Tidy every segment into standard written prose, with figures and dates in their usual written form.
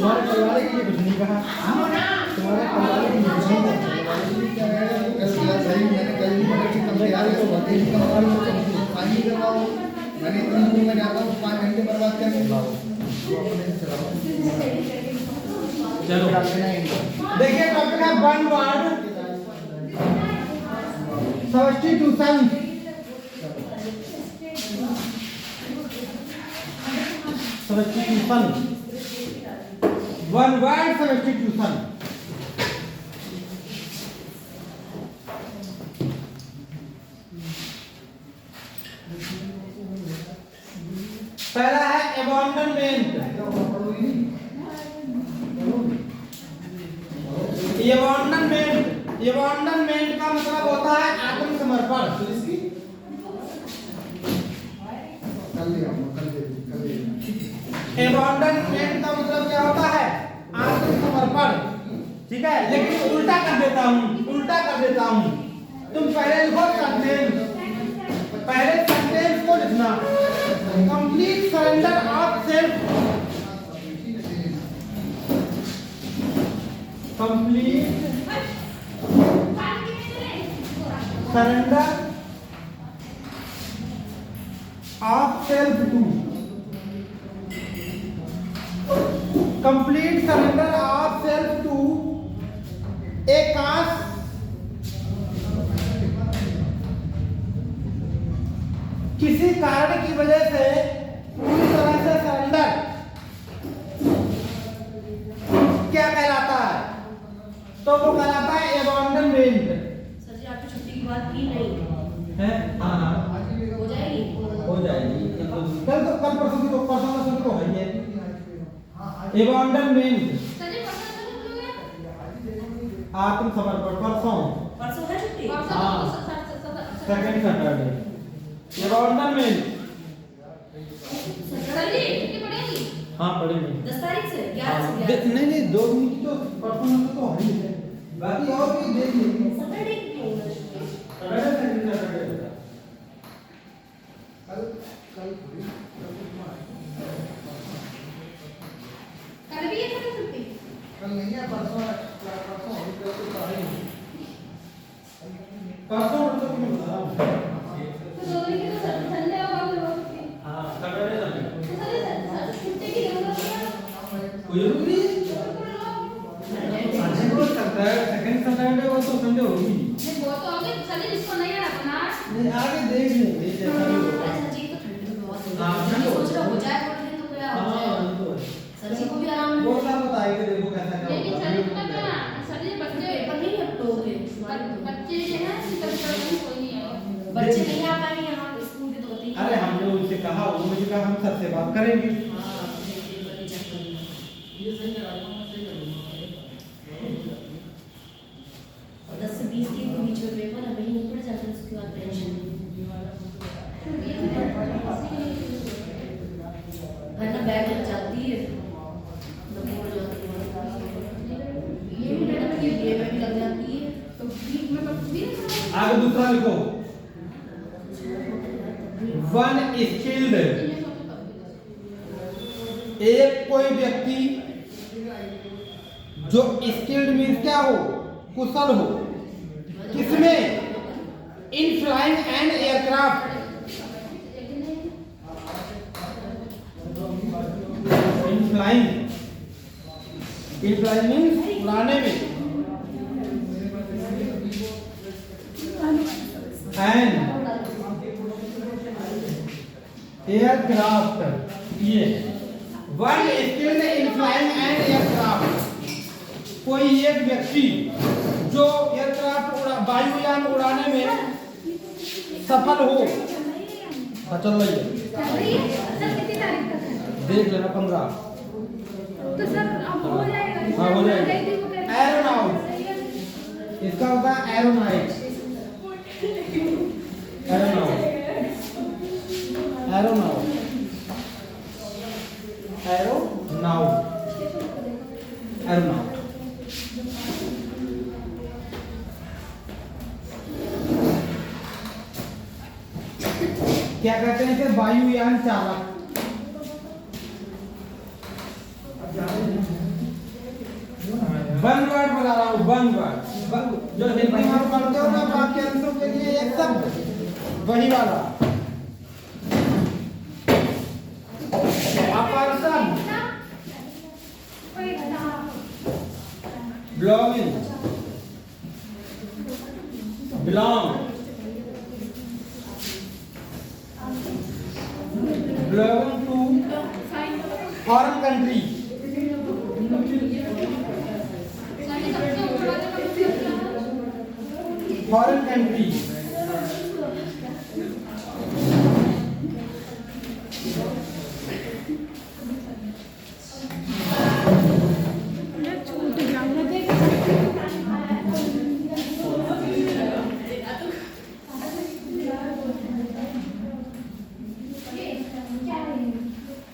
तुम्हारे परिवार के लिए कुछ नहीं कहा, तुम्हारे परिवार के लिए कुछ नहीं कहा। सही मैंने कल भी पकड़ के कम तैयार है तो बाकी पानी लगाओ, मैंने इतना दूर में जाता हूँ 5 घंटे बर्बाद करके लाओ। चलो देखिए टॉपिक है one word substitution. Substitution one word substitution. पहला है अबंडनमेंट। अबंडनमेंट का मतलब होता है आत्मसमर्पण। अबंडनमेंट का मतलब क्या होता है? आत्मसमर्पण। ठीक है, लेकिन उल्टा कर देता हूँ। तुम पहले लिखो सेंटेंस, पहले सेंटेंस को लिखना complete surrender of self. Complete surrender of self to. Complete surrender of self to a cause किसी कारण की वजह से पूरी तरह से सरेंडर क्या कहलाता है? तो वो कहलाता है अबंडनमेंट। सर जी आपकी छुट्टी की बात की नहीं है? हाँ हो जाएगी। कल परसों की तो है ये अबंडनमेंट। आत्मसमर्पण परसों है छुट्टी। Second Saturday abandonment. हाँ पढ़ेंगे 10 तारीख से 11 से 11 नहीं 2 दिन की तो परसों तो है ही है, बाकी और भी देख लेंगे। सैटरडे की नहीं होगा छुट्टी। कल भी है छुट्टी? कल नहीं है, परसों तो मैं बता रहा हूँ। तो 2 दिन की तो संडे होगा फिर वो छुट्टी। हाँ सैटरडे संडे छुट्टी की जरूरत है। कोई जरूरत नहीं है। संडे को सकता है, सेकंड सैटरडे वो तो संडे होगी। नहीं वो तो होगी, चलिए जिसको नहीं आना बना नहीं आगे देख लेंगे जैसा भी होगा। सर जी तो ठंड में बहुत हाँ, है। ठंड सोच रहा हो जाए थोड़े दिन तो क्या हो हाँ जाए। तो है। सर जी को भी आराम वो मिले। सब बताएंगे, देखो कैसा क्या लेकिन होगा। चलिए तो पता ना चलिए बच्चे पेपर नहीं है तो बच्चे जो है कभी कोई नहीं आएगा। बच्चे नहीं आ पाएंगे यहाँ स्कूल के तो होते ही। अरे हमने उनसे कहा, उन्होंने कहा हम सबसे बात करेंगे। हाँ देखिए चेक करिए। ये सही है, सही है। 10 से 20 दिन के बीच में पेपर है, महीने पड़ जाता है, उसके बाद टेंशन वरना बैग लग जाती है ना बोल जाती है ये भी में भी लग जाती है तो बीच में तो भी आगे दूसरा लिखो। वन स्किल्ड, एक कोई व्यक्ति जो स्किल्ड मीन्स क्या हो? कुशल हो। किसमें? In flying and aircraft. In flying means उड़ाने में। एंड एयरक्राफ्ट, ये one skilled in flying and aircraft, कोई एक व्यक्ति जो एयरक्राफ्ट वायुयान उड़ाने में सफल हो। चल रही है, सर कितनी तारीख तक है? देख लेना 15। तो सर हाँ हो जाएगा। एरोनाउट इसका होगा एरोनाइट। एरोनाउट एरोनाउट एरोनाउट एरोनाउट क्या कहते हैं इसे? वायुयान चालक। वन वर्ड बता रहा हूँ, वन वर्ड जो हिंदी में आप पढ़ते हो ना वाक्यांशों के लिए एक शब्द वही वाला। अपर्सन belonging belong belonging to foreign country foreign country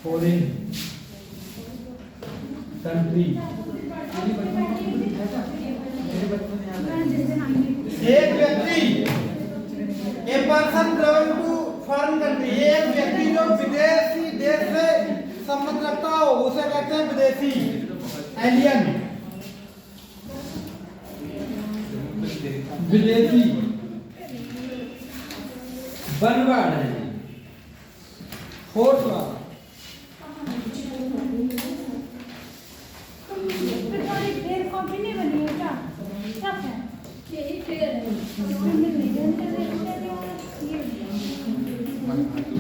foreign country एक व्यक्ति a person belong to foreign country एक व्यक्ति जो विदेशी देश से संबंध रखता हो उसे कहते हैं विदेशी एलियन विदेशी बनवाड़ है फोर्थ वाला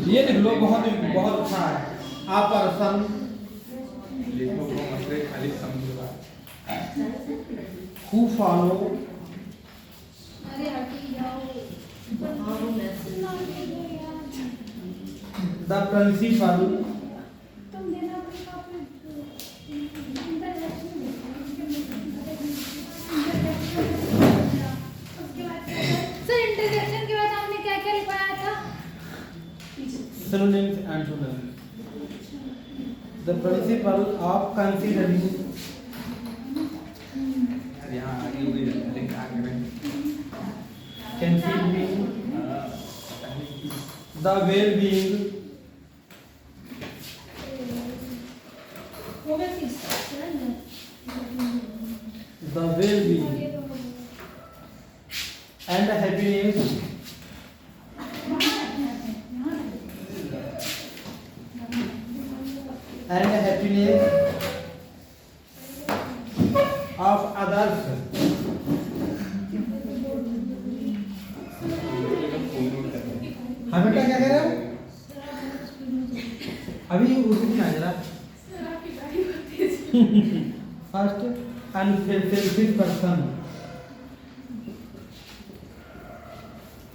ये लिख लो बहुत बहुत अच्छा है आप पर्सन लिखो वो मसले खाली समझो who follow the principle synonyms and synonyms the principle of considering यहाँ आगे हुई लिंक आगे में considering the well-being and the happiness of others हाँ बेटा क्या कह रहे हो अभी उसमें आ जरा first unselfish person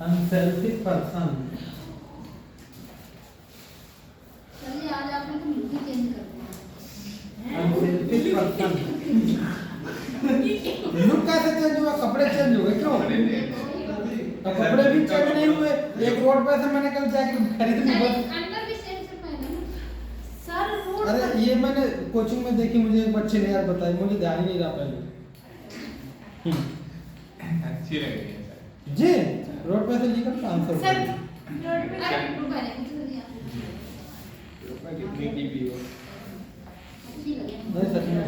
unselfish person आज आपने तो मूवी चेंज कर अनसेल्फिश पर्सन लुक कैसे चेंज हुआ कपड़े चेंज हुए क्यों तो कपड़े भी चेंज नहीं हुए एक रोड पे से मैंने कल जाके खरीदनी बस अंदर भी सेम से पहने ना सर रोड अरे ये मैंने कोचिंग में देखी मुझे एक बच्चे ने यार बताई मुझे ध्यान ही नहीं रहा पहले अच्छी लग रही है जी रोड पे से लिखा आंसर सर रोड पे अरे पहले कुछ नहीं दिया सर कितनी की भी हो अच्छी लगी नहीं सच में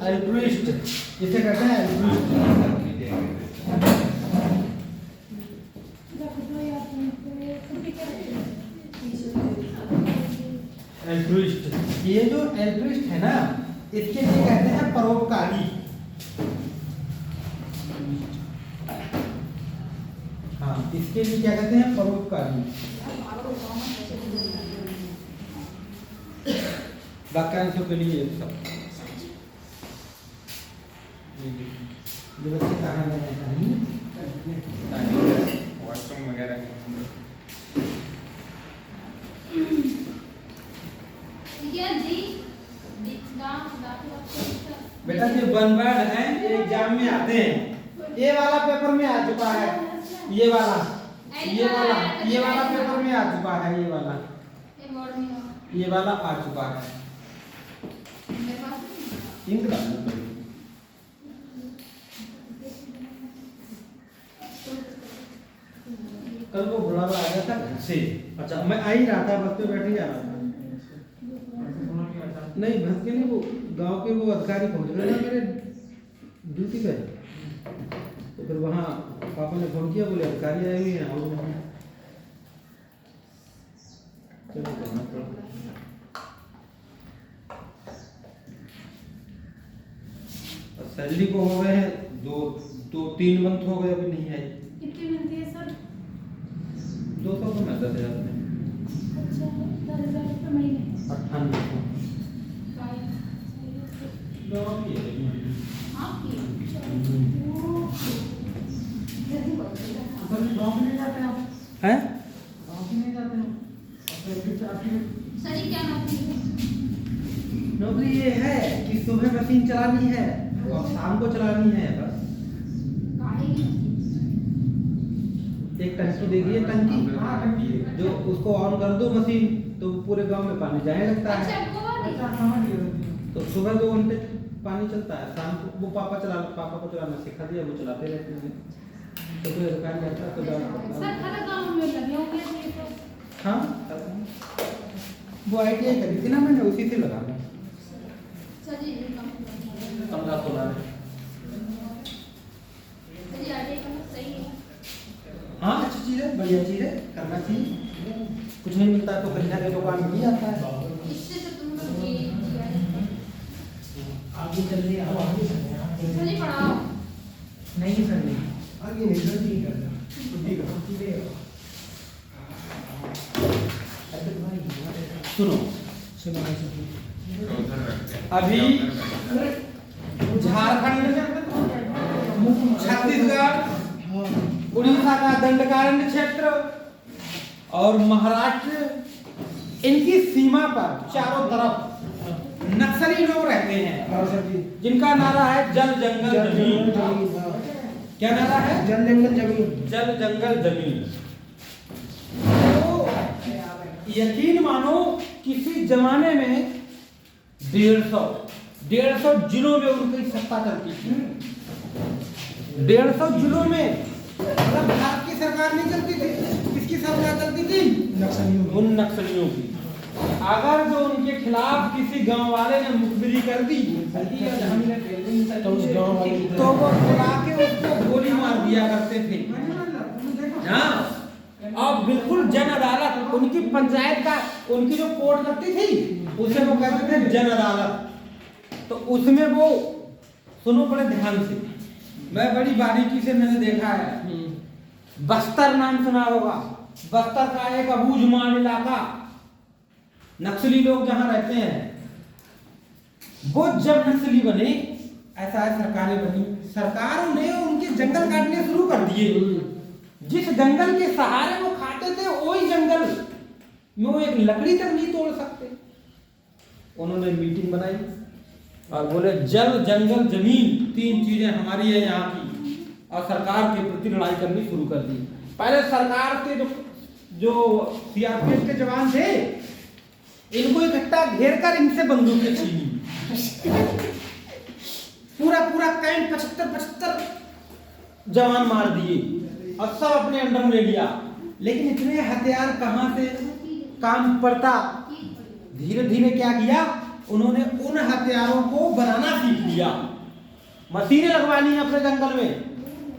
अल्ट्रुइस्ट इसे कहते हैं अल्ट्रुइस्ट अल्ट्रुइस्ट ये जो अल्ट्रुइस्ट है ना इसके लिए कहते हैं परोपकारी हाँ इसके लिए क्या कहते हैं परोपकारी वाक्यांशों के लिए ये सब जो बच्चे कहाँ गए हैं वॉशरूम वगैरह ठीक है जी बेटा ये वन वर्ड है, ये एग्जाम में आते हैं। ये वाला पेपर में आ चुका है, ये वाला पेपर में आ चुका है, ये वाला आ चुका है। इंक डालना पड़ेगा। कल वो बुलावा आया था घर से। अच्छा मैं आ ही रहा था, बस पे बैठ ही जा रहा था। नहीं भस के नहीं, वो गांव के वो अधिकारी पहुंच गए ना मेरे ड्यूटी पे। तो फिर वहाँ पापा ने फोन किया, बोले अधिकारी आए हुए हैं और चलो करना पड़ा। सैलरी को हो गए हैं 2-3 मंथ हो गए, अभी नहीं आई। कितनी मिलती है सर? 200 तो मैं 10,000 में। अच्छा 10,000 रुपये महीने। 98 हैं? सर ये क्या नौकरी है? नौकरी ये है कि सुबह मशीन चलानी है और शाम को चलानी है बस। काहे की? एक टंकी देगी है, टंकी जो उसको ऑन कर दो मशीन तो पूरे गांव में पानी जाने लगता है। अच्छा वो वाली? तो सुबह 2 घंटे पानी चलता है, शाम को वो पापा को चलाना सिखा दिया, वो चलाते रहते हैं। तो कोई दुकान जाता है तो सर हर गांव में लगे होंगे ये तो। हाँ वो आईटीआई करी थी ना मैंने, उसी से लगा मैं। सर जी ये काम 15-16 में। सर ये आगे का सही है। हाँ अच्छी चीज़ है, बढ़िया चीज़ है, करना चाहिए। कुछ नहीं मिलता तो कहीं ना कहीं दुकान मिल जाता है। इससे तो तुम लोग ये किया है। आगे चल रही है, आगे चल रही है। सर ये पढ़ाओ। नहीं सर नहीं, आगे नहीं सर, ठीक है सुनो अभी झारखंड, छत्तीसगढ़, उड़ीसा का दंडकारण्य क्षेत्र और महाराष्ट्र, इनकी सीमा पर चारों तरफ नक्सली लोग रहते हैं जिनका नारा है जल जंगल जमीन। क्या नारा है? जल जंगल जमीन। जल जंगल जमीन। तो यकीन मानो किसी जमाने में 150 जिलों में उनकी सत्ता चलती थी। 150 जिलों में, मतलब भारत की सरकार नहीं चलती थी, किसकी सरकार चलती थी? नक्सलियों। उन नक्सलियों की। अगर जो उनके खिलाफ किसी गांव वाले ने मुखबिरी कर दी तो उस गांव वाले तो वो बुला के उसको गोली मार दिया करते थे। हाँ, और बिल्कुल जन अदालत, उनकी पंचायत का, उनकी जो कोर्ट लगती थी उसे वो कहते थे जन अदालत। तो उसमें वो, सुनो बड़े ध्यान से, मैं बड़ी बारीकी से मैंने देखा है। बस्तर नाम सुना होगा, बस्तर का एक अबूझमाड़ इलाका, नक्सली लोग जहां रहते हैं, वो जब नक्सली बने, ऐसा है सरकारें बनी, सरकारों ने उनके जंगल काटने शुरू कर दिए। जिस जंगल के सहारे वो खाते थे वही जंगल में वो एक लकड़ी तक नहीं तोड़ सकते। उन्होंने मीटिंग बनाई और बोले जल जंगल जमीन 3 चीजें हमारी है यहाँ की, और सरकार के प्रति लड़ाई करनी शुरू कर दी। पहले सरकार के जो सीआरपीएफ के जवान थे, इनको इकट्ठा घेर कर इनसे बंदूकें छीनी। पूरा कैंप 75 जवान मार दिए और सब अपने अंडर में ले लिया। लेकिन इतने हथियार कहां से काम पड़ता? धीरे धीरे क्या किया उन्होंने, उन हथियारों को बनाना सीख लिया। मशीनें लगवा ली अपने जंगल में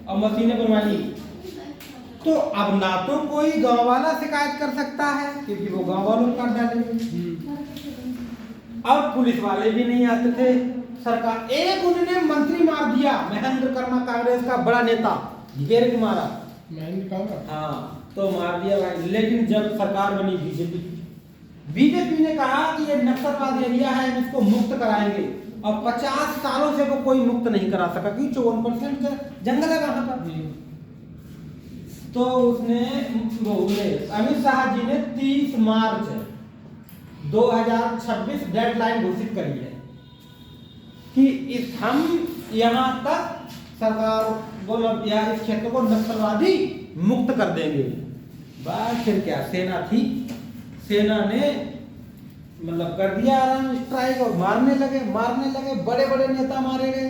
और मशीनें बनवा ली। तो अब ना तो कोई गांव वाला शिकायत कर सकता है क्योंकि वो गांव वालों को काट डालेंगे, और पुलिस वाले भी नहीं आते थे। सरकार, एक उन्होंने मंत्री मार दिया, महेंद्र कर्मा, कांग्रेस का बड़ा नेता, घेर के मारा। हाँ तो मार दिया भाई। लेकिन जब सरकार बनी बीजेपी ने कहा कि ये नक्सलवाद एरिया है, इसको मुक्त कराएंगे, और 50 सालों से वो कोई मुक्त नहीं करा सका क्योंकि 54% का जंगल है वहां पर। तो उसने अमित शाह जी ने 30 मार्च 2026 डेडलाइन घोषित करी है कि हम यहाँ तक सरकार बोलो या इस क्षेत्र को नक्सलवादी मुक्त कर देंगे। बस फिर क्या, सेना थी, सेना ने मतलब कर दिया आराम स्ट्राइक और मारने लगे, बड़े बड़े नेता मारे गए।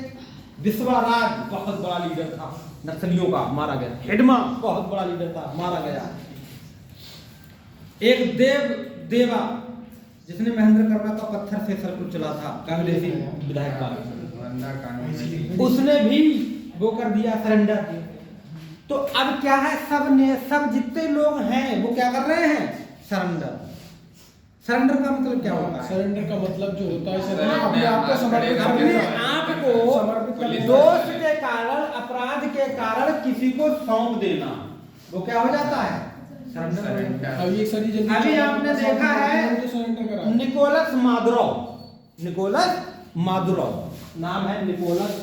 विश्वराज बहुत बड़ा लीडर था नक्सलियों का, मारा गया। हेडमा बहुत बड़ा लीडर था, मारा गया। एक देवा जिसने महेंद्र कर्मा का पत्थर से सर को चला था, कांग्रेसी विधायक का, उसने भी वो कर दिया सरेंडर। तो अब क्या है, सब जितने लोग हैं वो क्या कर रहे हैं, सरेंडर। सरेंडर का मतलब क्या होता है? सरेंडर का मतलब जो होता है सर, अपने अपने आप को समर्पित कर अपने देना। आप को समर्पित कर देना। दोष के कारण, अपराध के कारण किसी को सौंप देना, वो क्या हो जाता है, सरेंडर। अभी एक सरी जल्दी अभी आपने देखा है तो सरेंडर करा। निकोलस मादुरोव नाम है, निकोलस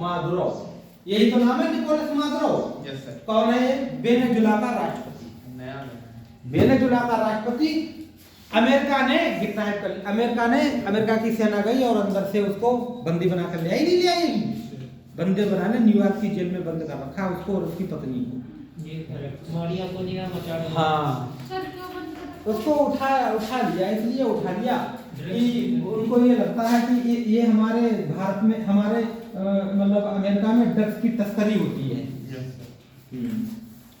मादुरोव, यही तो नाम है, निकोलस मादुरोव। Yes sir. कौन है ये? वेनेजुला का राष्ट्रपति। नया वेनेजुला का राष्ट्रपति। अमेरिका ने किडनैप कर, अमेरिका की सेना गई और अंदर से उसको बंदी बना कर ले आई, नहीं ले आई, बंदे बनाने न्यूयॉर्क की जेल में बंद कर रखा उसको और उसकी पत्नी को। हाँ, उसको उठा लिया, इसलिए उठा लिया कि उनको ये लगता है कि ये हमारे भारत में, हमारे मतलब अमेरिका में ड्रग्स की तस्करी होती है।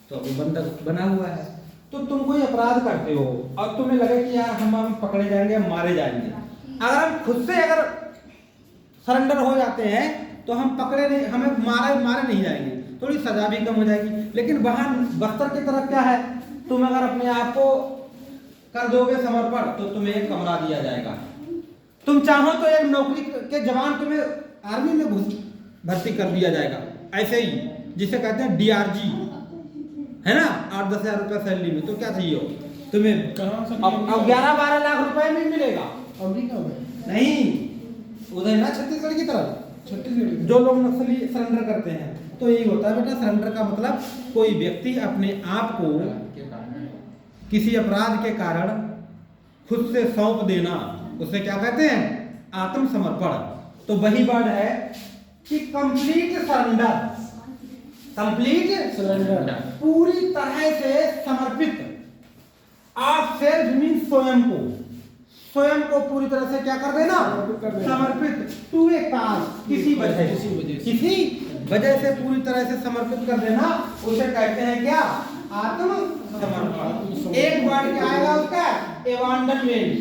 तो अभी बंधक बना हुआ है। तो तुम कोई अपराध करते हो और तुम्हें लगे कि यार हम पकड़े जाएंगे, हम मारे जाएंगे, अगर हम खुद से अगर सरेंडर हो जाते हैं तो हम पकड़े नहीं, हमें मारे नहीं जाएंगे, थोड़ी सजा भी कम हो जाएगी। लेकिन वहां बस्तर की तरफ क्या है, तुम अगर अपने आप को कर दोगे समर्पण तो तुम्हें एक कमरा दिया जाएगा। तुम चाहो तो एक नौकरी के जवान तुम्हें आर्मी में भर्ती कर दिया जाएगा, ऐसे ही जिसे कहते हैं DRG, है ना, 8-10 हजार रुपया सैलरी में। तो क्या चाहिए हो तुम्हें? कहाँ से? अब 11-12 लाख रुपए में मिलेगा। अमेरिका में नहीं, उधर ना छत्तीसगढ़ की तरफ छत्तीसगढ़ जो लोग नक्सली सरेंडर करते हैं, तो यही होता है बेटा। सरेंडर का मतलब कोई व्यक्ति अपने आप को किसी अपराध के कारण खुद से सौंप देना, उसे क्या कहते हैं, आत्मसमर्पण। तो वही वर्ड है कि कंप्लीट सरेंडर, पूरी तरह से समर्पित। आप सेल्फ मीन स्वयं को पूरी तरह से क्या कर देना, समर्पित। टू ए काज, किसी वजह से पूरी तरह से समर्पित कर देना, उसे कहते हैं क्या, आत्मसमर्पण। एक वर्ड क्या आएगा उसका, एबॉन्डनमेंट।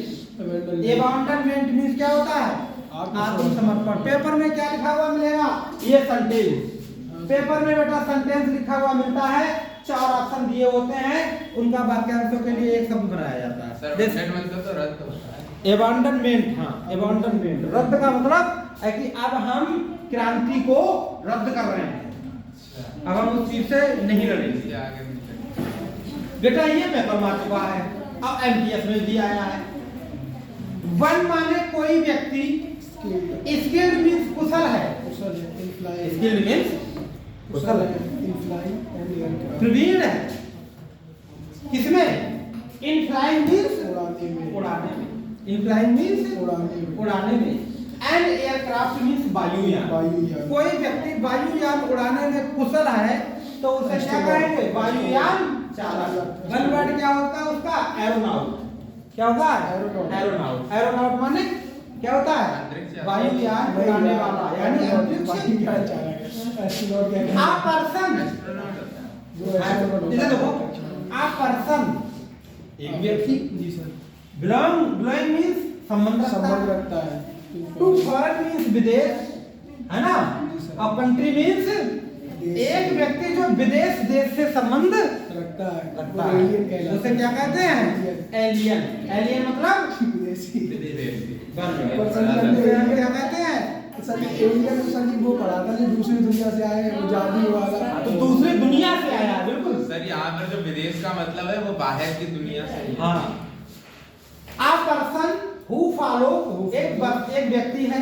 एबॉन्डनमेंट मीन्स क्या होता है, आत्मसमर्पण। पेपर में क्या लिखा हुआ मिलेगा, ये सेंटेंस। पेपर में बेटा सेंटेंस लिखा हुआ मिलता है, 4 ऑप्शन दिए होते हैं, उनका वाक्यांशों के लिए एक शब्द बनाया जाता है। तो रद्द होता है। एबॉन्डनमेंट, हाँ, एबॉन्डनमेंट रद्द का मतलब है कि अब हम क्रांति को रद्द कर रहे हैं, अब हम उस चीज से नहीं लड़ेंगे। आगे नहीं चलेंगे। बेटा ये पेपर मार चुका है, अब MTS में भी आया है। वन माने कोई व्यक्ति, स्किल्ड मींस कुशल है, स्किल्ड मींस कुशल है, प्रवीण है। किसमें, इन फ्लाइंग मींस उड़ाने में, इन फ्लाइंग मींस उड़ाने में। एंड एयरक्राफ्ट मींस वायुयान। कोई व्यक्ति वायुयान उड़ाने में कुशल है तो उसे क्या कहेंगे, वायुयान चालक। वन वर्ड क्या होता है उसका, एरोनॉट। क्या होगा, एरोनॉट। एरोनॉट माने क्या होता है, वायुयान उड़ाने वाला, यानी अंतरिक्ष। आ पर्सन, इधर देखो, आ पर्सन एक व्यक्ति, बिलोंग मींस संबंध रखता है। टू फॉरेन मींस विदेश, है ना, और कंट्री मींस एक व्यक्ति जो विदेश देश से संबंध रखता है, उसे क्या कहते हैं, एलियन। एलियन मतलब विदेशी। क्या कहते हैं, एलियन सर जी वो पढ़ा था जो दूसरी दुनिया से आए, वो जादू वाला। तो दूसरी दुनिया से आया, बिल्कुल सर। यहाँ पर जो विदेश का मतलब है वो बाहर की दुनिया से है। हाँ। आ पर्सन हु फॉलो, एक व्यक्ति है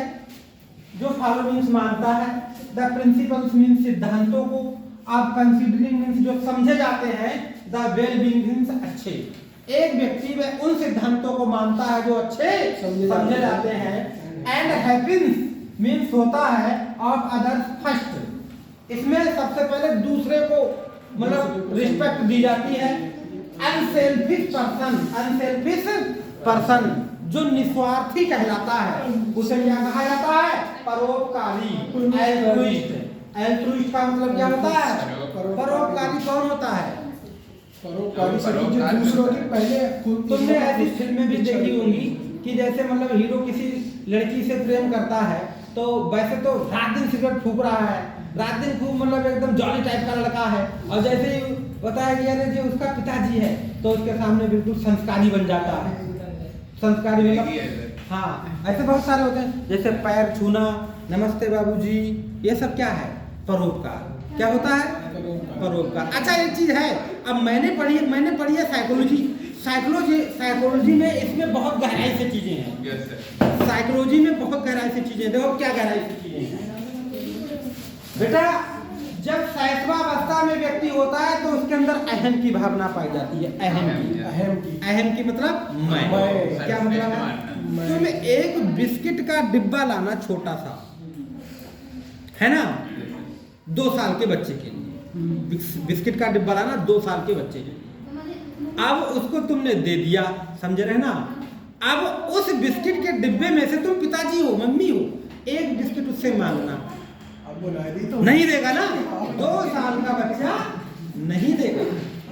जो फॉलो मीन्स मानता है, द प्रिंसिपल्स मीन्स सिद्धांतों को, आप कंसीडरिंग मीन्स जो समझे जाते हैं, द वेल बीइंग मीन्स अच्छे। एक व्यक्ति में उन सिद्धांतों को मानता है जो अच्छे समझे जाते हैं। एंड हैपेंस मीन्स होता है ऑफ अदर्स फर्स्ट। इसमें सबसे पहले दूसरे को मतलब रिस्पेक्ट दी जाती है। अनसेल्फिश पर्सन जो निस्वार्थी कहलाता है उसे क्या कहा जाता है? परोपकारी। एल्ट्रुइस्ट का मतलब क्या होता है? परोपकारी कौन होता है? परोपकारी से जो दूसरों के पहले खुद तुमने ऐसी फिल्में भी देखी होंगी कि जैसे मतलब हीरो किसी लड़की से प्रेम करता है तो वैसे तो रात दिन सिगरेट फूंक रहा है, रात दिन खूब मतलब एकदम जॉली टाइप का लड़का है, और जैसे ही बताया कि अरे जो उसका पिताजी है तो उसके सामने बिल्कुल संस्कारी बन जाता है। संस्कारी मतलब हाँ, ऐसे बहुत सारे होते हैं जैसे पैर छूना, नमस्ते बाबूजी, ये सब क्या है? परोपकार। क्या होता है? परोपकार। अच्छा एक चीज है, अब मैंने पढ़ी है साइकोलॉजी में इसमें बहुत गहराई से चीजें हैं। साइकोलॉजी में बहुत गहराई से चीजें, देखो क्या गहराई से चीजें हैं बेटा। जब शैशवावस्था में व्यक्ति होता है तो उसके अंदर अहम की भावना पाई जाती है। अहम की मतलब मैं। क्या मतलब है? तुम एक बिस्किट का डिब्बा लाना छोटा सा, है ना, 2 साल के बच्चे के लिए बिस्किट का डिब्बा लाना 2 साल के बच्चे के लिए। अब उसको तुमने दे दिया, समझ रहे ना। अब उस बिस्किट के डिब्बे में से तुम पिताजी हो, मम्मी हो, एक बिस्किट उससे मांगना, तो नहीं देगा ना। 2 साल का बच्चा नहीं देगा,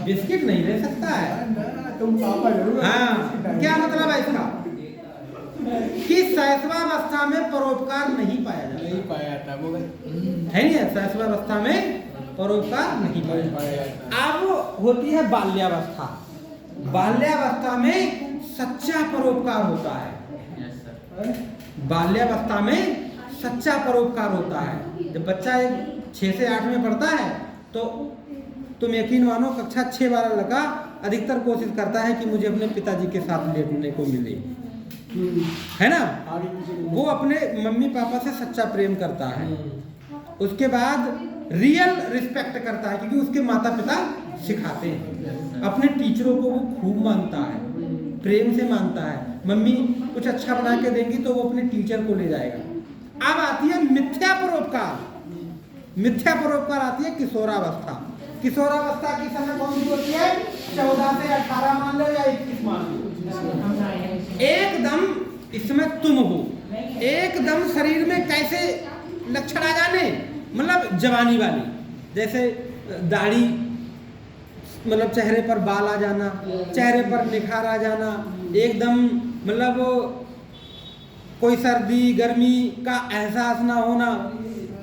बिस्किट नहीं ले सकता है। तुम पापा जरूर। हाँ, क्या मतलब है इसका? कि शैशवावस्था में परोपकार नहीं पाया जाता। वो है नहीं है, शैशवावस्था में परोपकार नहीं पाया जाता। अब होती है बाल्यावस्था। बाल्यावस्था में सच्चा परोपकार होता है। बाल्यावस्था में सच्चा परोपकार होता है। जब बच्चा 6 से 8 में पढ़ता है तो तुम यकीन मानो कक्षा 6 वाला लड़का अधिकतर कोशिश करता है कि मुझे अपने पिताजी के साथ लेटने को मिले, है ना। वो अपने मम्मी पापा से सच्चा प्रेम करता है। उसके बाद रियल रिस्पेक्ट करता है क्योंकि उसके माता पिता सिखाते हैं। अपने टीचरों को वो खूब मानता है, प्रेम से मानता है। मम्मी कुछ अच्छा बना के देंगी तो वो अपने टीचर को ले जाएगा। अब आती है मिथ्या परोपकार। मिथ्या परोपकार आती है किशोरावस्था। किशोरावस्था की समय कौन सी होती है? 14 से 18 मान लो या 21 मान लो। एकदम इसमें तुम हो, एकदम शरीर में कैसे लक्षण आ जाने, मतलब जवानी वाली, जैसे दाढ़ी, मतलब चेहरे पर बाल आ जाना, चेहरे पर निखार आ जाना, एकदम मतलब कोई सर्दी गर्मी का एहसास ना होना।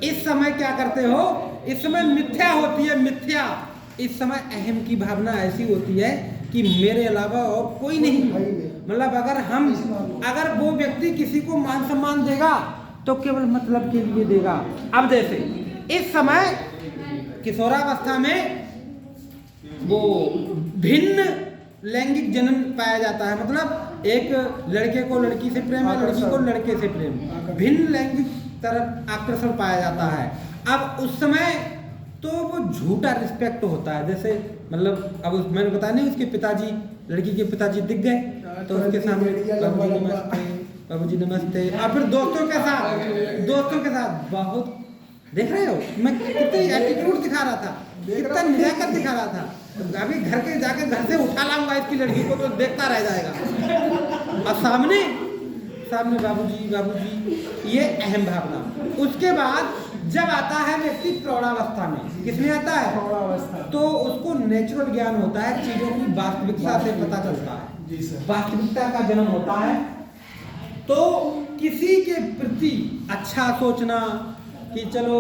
इस समय क्या करते हो? इस समय मिथ्या होती है, मिथ्या। इस समय अहम की भावना ऐसी होती है कि मेरे अलावा और कोई नहीं। मतलब अगर वो व्यक्ति किसी को मान सम्मान देगा तो केवल मतलब के लिए देगा। अब जैसे इस समय किशोरावस्था में वो भिन्न लैंगिक जनन पाया जाता है। मतलब एक लड़के को लड़की से प्रेम है, लड़की को लड़के से प्रेम, भिन्न लैंगिक तरफ आकर्षण पाया जाता है। अब उस समय तो वो झूठा रिस्पेक्ट होता है। जैसे मतलब अब मैंने बताया नहीं, उसके पिताजी, लड़की के पिताजी दिख गए तो उसके सामने बाबूजी नमस्ते, और फिर दोस्तों के साथ बहुत, देख रहे हो मैं कितनी एटीट्यूड दिखा रहा था, कितना निजाकत दिखा रहा था। अभी जाके घर से उठा लाऊंगा इसकी लड़की को तो देखता रह जाएगा। और सामने बाबूजी, ये अहम भावना। उसके बाद जब आता है व्यक्ति प्रौढ़ावस्था में, किसमें आता है? तो उसको नेचुरल ज्ञान होता है, चीजों की वास्तविकता से पता चलता है, वास्तविकता का जन्म होता है। तो किसी के प्रति अच्छा सोचना कि चलो,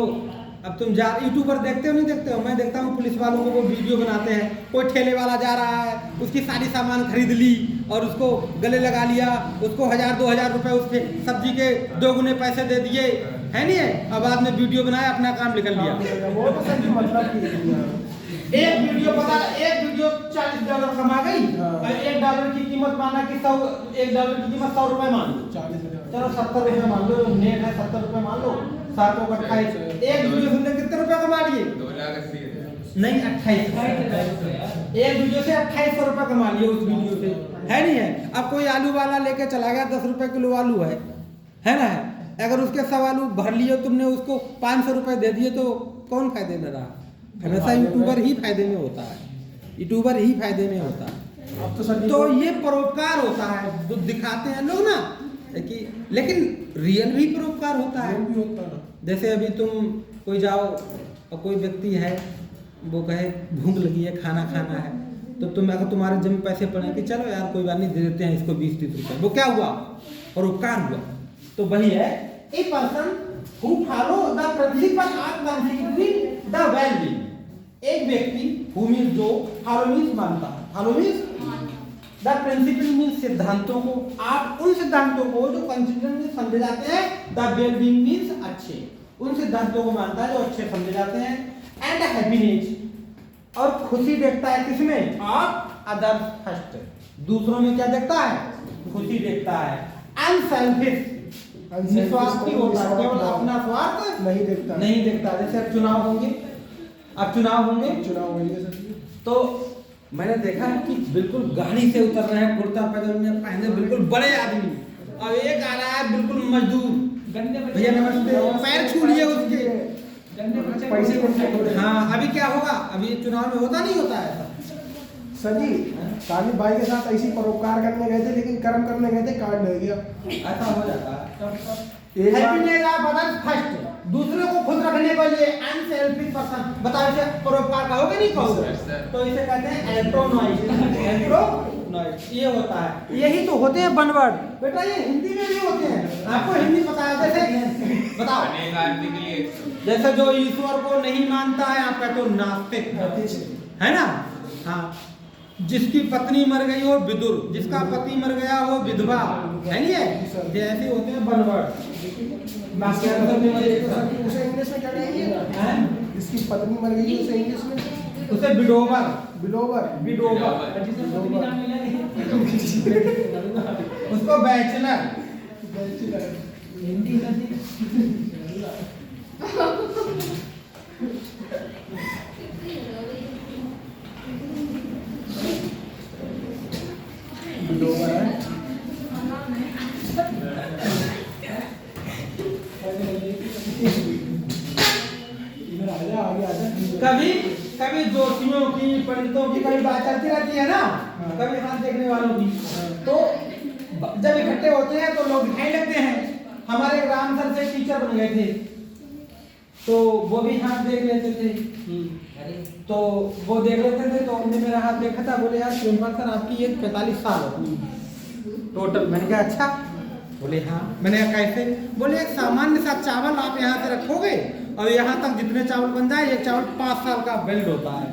अब तुम यूट्यूबर देखते हो नहीं देखते हो? मैं देखता हूँ पुलिस वालों को, वो वीडियो बनाते हैं, कोई ठेले वाला जा रहा है, उसकी सारी सामान खरीद ली और उसको गले लगा लिया, उसको 1000-2000 रुपए उसके सब्जी के 2 गुने पैसे दे दिए, है नहीं है, और बाद में वीडियो बनाया, अपना काम निकल लिया। वो तो सही मतलब एक वीडियो $40 कमा गई और $1 की कीमत माना कि $1 की कीमत 100 रुपए मान लो, चलो 70 रुपए मान लो, नेट है 70 रुपए मान लो, 7 को 28, एक वीडियो सुनने कितने रुपए कमा लिए? नहीं 2800 एक वीडियो से 2800 रुपये कमा लिए उस वीडियो से, है नहीं है। अब कोई आलू वाला लेके चला गया, 10 रुपए किलो आलू है ना, अगर उसके 100 आलू भर लिए तुमने, उसको 500 रुपए दे दिए, तो कौन फायदे में रहा? हमेशा यूट्यूबर ही फायदे में होता है, यूट्यूबर ही फायदे में होता है। अब तो सर तो ये परोपकार होता है जो दिखाते हैं लोग ना कि, लेकिन रियल भी परोपकार होता है। भी होता है। जैसे अभी तुम कोई जाओ और कोई व्यक्ति है, वो कहे भूख लगी है, खाना खाना है, तो तुम अगर तुम्हारे जिम पैसे पड़े कि चलो यार कोई बात नहीं, दे देते हैं इसको 20-30 रुपए, वो क्या हुआ? परोपकार हुआ। तो वही है, a person who follow the principle of considering the well-being, एक व्यक्ति हु मींस जो फॉलो मींस मानता है, follow means the principle means सिद्धांतों को, आप उन सिद्धांतों को जो कंसीडर में समझे जाते हैं, द वेल-बीइंग मींस अच्छे, उन सिद्धांतों को मानता है जो अच्छे समझे जाते हैं, एंड हैप्पीनेस और खुशी देखता है किसमें? ऑफ अदर फर्स्ट, दूसरों में क्या देखता है? खुशी देखता है। अनसेल्फिश निस्वार्थी होता है, केवल अपना स्वार्थ नहीं देखता, नहीं देखता। जैसे अब चुनाव होंगे, चुनाव होंगे सर, तो मैंने देखा है कि बिल्कुल गाड़ी से उतर रहे हैं, कुर्ता पैजामा पहने बिल्कुल बड़े आदमी, अब एक आ रहा है बिल्कुल मजदूर, भैया नमस्ते, पैर छू लिए उसके, पैसे को। हाँ अभी क्या होगा? अभी चुनाव में होता नहीं होता है ऐसा? सर जी काली भाई के साथ ऐसी परोपकार करने गए थे, लेकिन कर्म करने गए थे, कांड हो गया। ऐसा हो जाता है। एक बार हैप्पीनेस ऑफ अदर्स फर्स्ट, दूसरे को खुश रखने के लिए अनसेल्फिश पर्सन, बताओ इसे परोपकार कहोगे नहीं कहोगे? तो इसे कहते हैं एल्ट्रोनॉइड, एल्ट्रोनॉइड ये होता है। यही तो होते हैं बनवर्ड, बेटा ये हिंदी में भी होते हैं, आपको हिंदी पता है? जैसे बताओ, जैसे जो ईश्वर को नहीं मानता है, आप कहते हो नास्तिक, है ना? हाँ, जिसकी पत्नी मर गई हो विदुर, जिसका पति मर गया हो विधवा, है नहीं है? जैसे होते हैं बनवर्ड। उसे इंग्लिश में क्या कहेंगे? जिसकी पत्नी मर गई उसे इंग्लिश में उसे विडोवर, विडोवर, विडोवर, उसको बैचलर, विडोवर है। कभी कभी जोशियों की, पंडितों की कभी बात चलती रहती है ना, कभी हाथ देखने वालों की, तो जब इकट्ठे होते हैं तो लोग दिखाई लगते हैं। हमारे राम सर से टीचर बन गए थे, तो वो भी हाथ देख लेते थे, तो वो देख लेते थे, तो हमने मेरा हाथ देखा था, बोले यार शिवकुमार सर आपकी एज 45 साल है टोटल। मैंने कहा अच्छा, बोले हाँ। मैंने कहा कैसे? बोले एक सामान्य सा चावल आप यहाँ से रखोगे और यहाँ तक जितने चावल बन जाए, एक चावल 5 साल का बिल्ड होता है,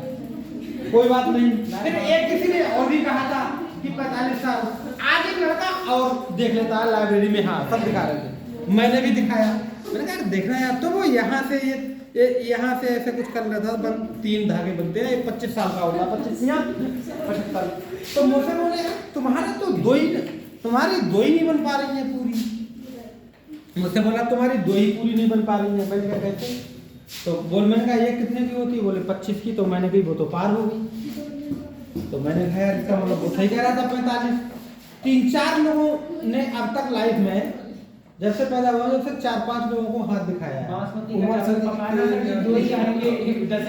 कोई बात नहीं। फिर एक किसी ने और भी कहा था कि 45 साल। आज एक लड़का और देख लेता है लाइब्रेरी में, हाँ सब दिखा रहे थे, मैंने भी दिखाया। मैंने कहा देखना यार, तो वो यहाँ से ये यहाँ से ऐसे कुछ कर रहा था, 3 धागे बनते हैं, 25 साल का होता है, 25 या 75। तो मुझसे बोले तुम्हारे तो तुम्हारी दो ही नहीं बन पा रही है पूरी। मुझसे बोला तुम्हारी 2 ही पूरी नहीं बन पा रही है। मैंने कहा कैसे? तो मैंने कहा ये कितने की होती है? बोले 25 की। तो मैंने कही वो तो पार हो गई। तो मैंने कहा यार इसका मतलब वो सही कह रहा था 45। 3-4 लोगों ने अब तक लाइफ में जब से पैदा हुआ जब से 4-5 लोगों को हाथ दिखाया है।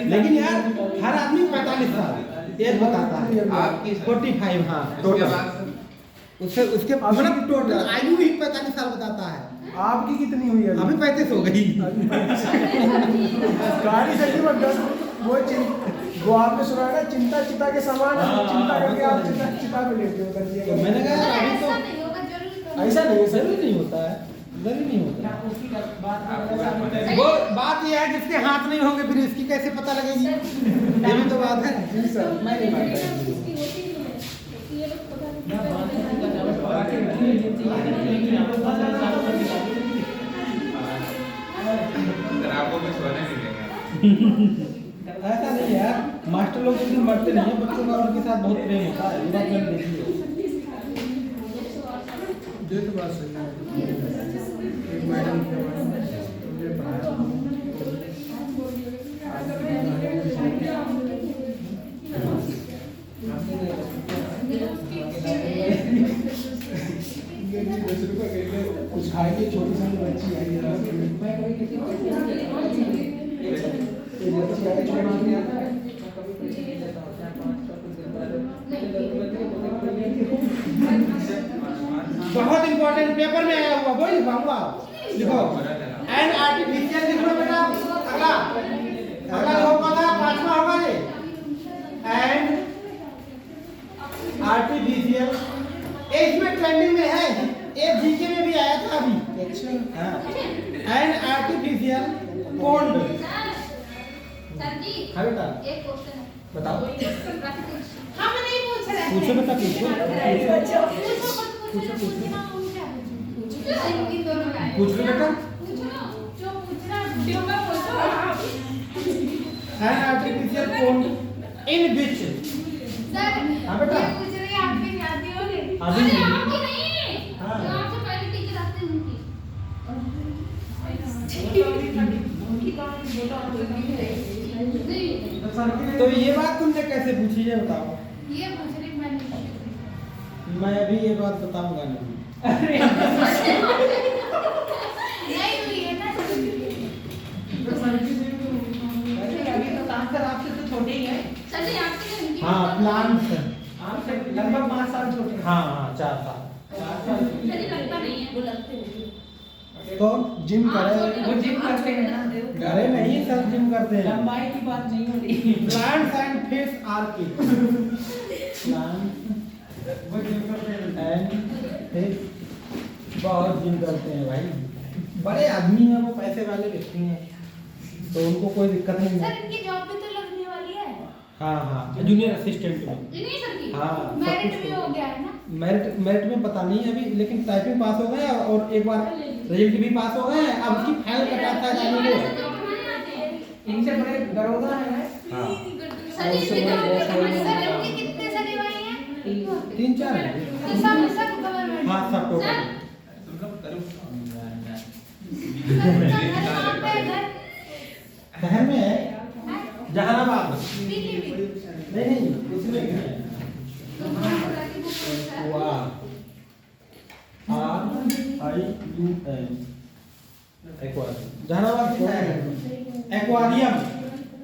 लेकिन यार हर आदमी 45 साल एज बताता है, आपकी 45। हाँ टोटल उसके मतलब टोटल आयु ही 45 साल बताता है। आपकी कितनी हुई है? अभी 35 हो गई। गाड़ी से जी वो आपने सुना है ना, चिंता चिता के समान है, चिंता करके आप चिता पे लेते हो करके। तो मैंने कहा अभी तो ऐसा नहीं है, जरूरी नहीं होता है, जरूरी नहीं होता। वो बात ये है जिसके हाथ नहीं होंगे फिर इसकी कैसे पता लगेगी? ये भी तो बात है। जी सर, मैं नहीं मानता। ऐसा नहीं यार, मास्टर लोग इतने मरते नहीं है, बच्चों का उनके साथ बहुत प्रेम होता है। ये बात मैंने देखी है। ये तो बात सही है। एक मैडम के मुझे पढ़ाया ये नहीं 10 रुपए के कुछ खाएंगे, छोटी सी बच्ची आई है रात में। ये बच्ची आई छोटी बहुत इंपॉर्टेंट पेपर में आया हुआ, वही लिखाऊंगा। लिखो एंड आर्टिफिशियल, लिखो बेटा। अगला लिखो, पता पांचवा होगा ये एंड आर्टिफिशियल। इसमें ट्रेंडिंग में है, एक जीके में भी आया था अभी। अच्छा एंड आर्टिफिशियल पॉन्ड। सर जी हाँ बेटा एक क्वेश्चन है, बताओ। हम नहीं पूछ रहे हैं। पूछो बेटा, इन दोनों का है। पूछ लो बेटा। पूछो जो पूछना वीडियो में पूछो। And artificial pond in which. Sir हाँ बेटा। ये पूछ रही है, आपके याद होंगे। अभी अरे नहीं। आपकी नहीं, हाँ। जो आपसे पहले टीचर आते हैं उनकी। नहीं, तो ये बात तुमने कैसे पूछी है बताओ। ये पूछ रही मैंने। मैं अभी ये बात बताऊंगा नहीं। नहीं हुई है ना। अभी तो आंसर आपसे तो छोटे ही हैं। सर जी आपकी नहीं उनकी। हाँ प्लांट्स। आपसे लगभग 5 साल छोटे हैं। हाँ हाँ 4 साल। सर जी लगता नहीं है। वो लगते हैं। कौन जिम करे? वो जिम करते हैं ना। घरे नहीं सब जिम करते हैं। लंबाई की बात नहीं हो रही। Plants and fish are kids. Plants वो जिम करते हैं। एंड फिश बहुत जिम करते हैं भाई। बड़े आदमी हैं वो, पैसे वाले व्यक्ति हैं, तो उनको कोई दिक्कत नहीं सर है। इनकी जॉब भी तो लगने वाली है। हाँ हाँ जूनियर असिस्टेंट में। नहीं सर की। हाँ, सब मेरिट कुछ भी हो हो गया है ना। मेरिट में पता नहीं है अभी, लेकिन टाइपिंग पास हो गए और एक बार रिजल्ट भी पास हो गए। अब उसकी फाइल कटाता है जाने को। इनसे बड़े दरोगा है। हाँ सर जी इनकी जॉब भी तो सर इनकी कितने सगे भाई हैं? 3-4 है। ये सब गवर्नमेंट। हाँ सब टोटल। सर तुम लोग करो। कहाँ पे है घर? शहर में है, जहानाबाद में। पीलीभीत। नहीं उसमें है। वाह RIUM एक्वारियम, जहानाबाद में है।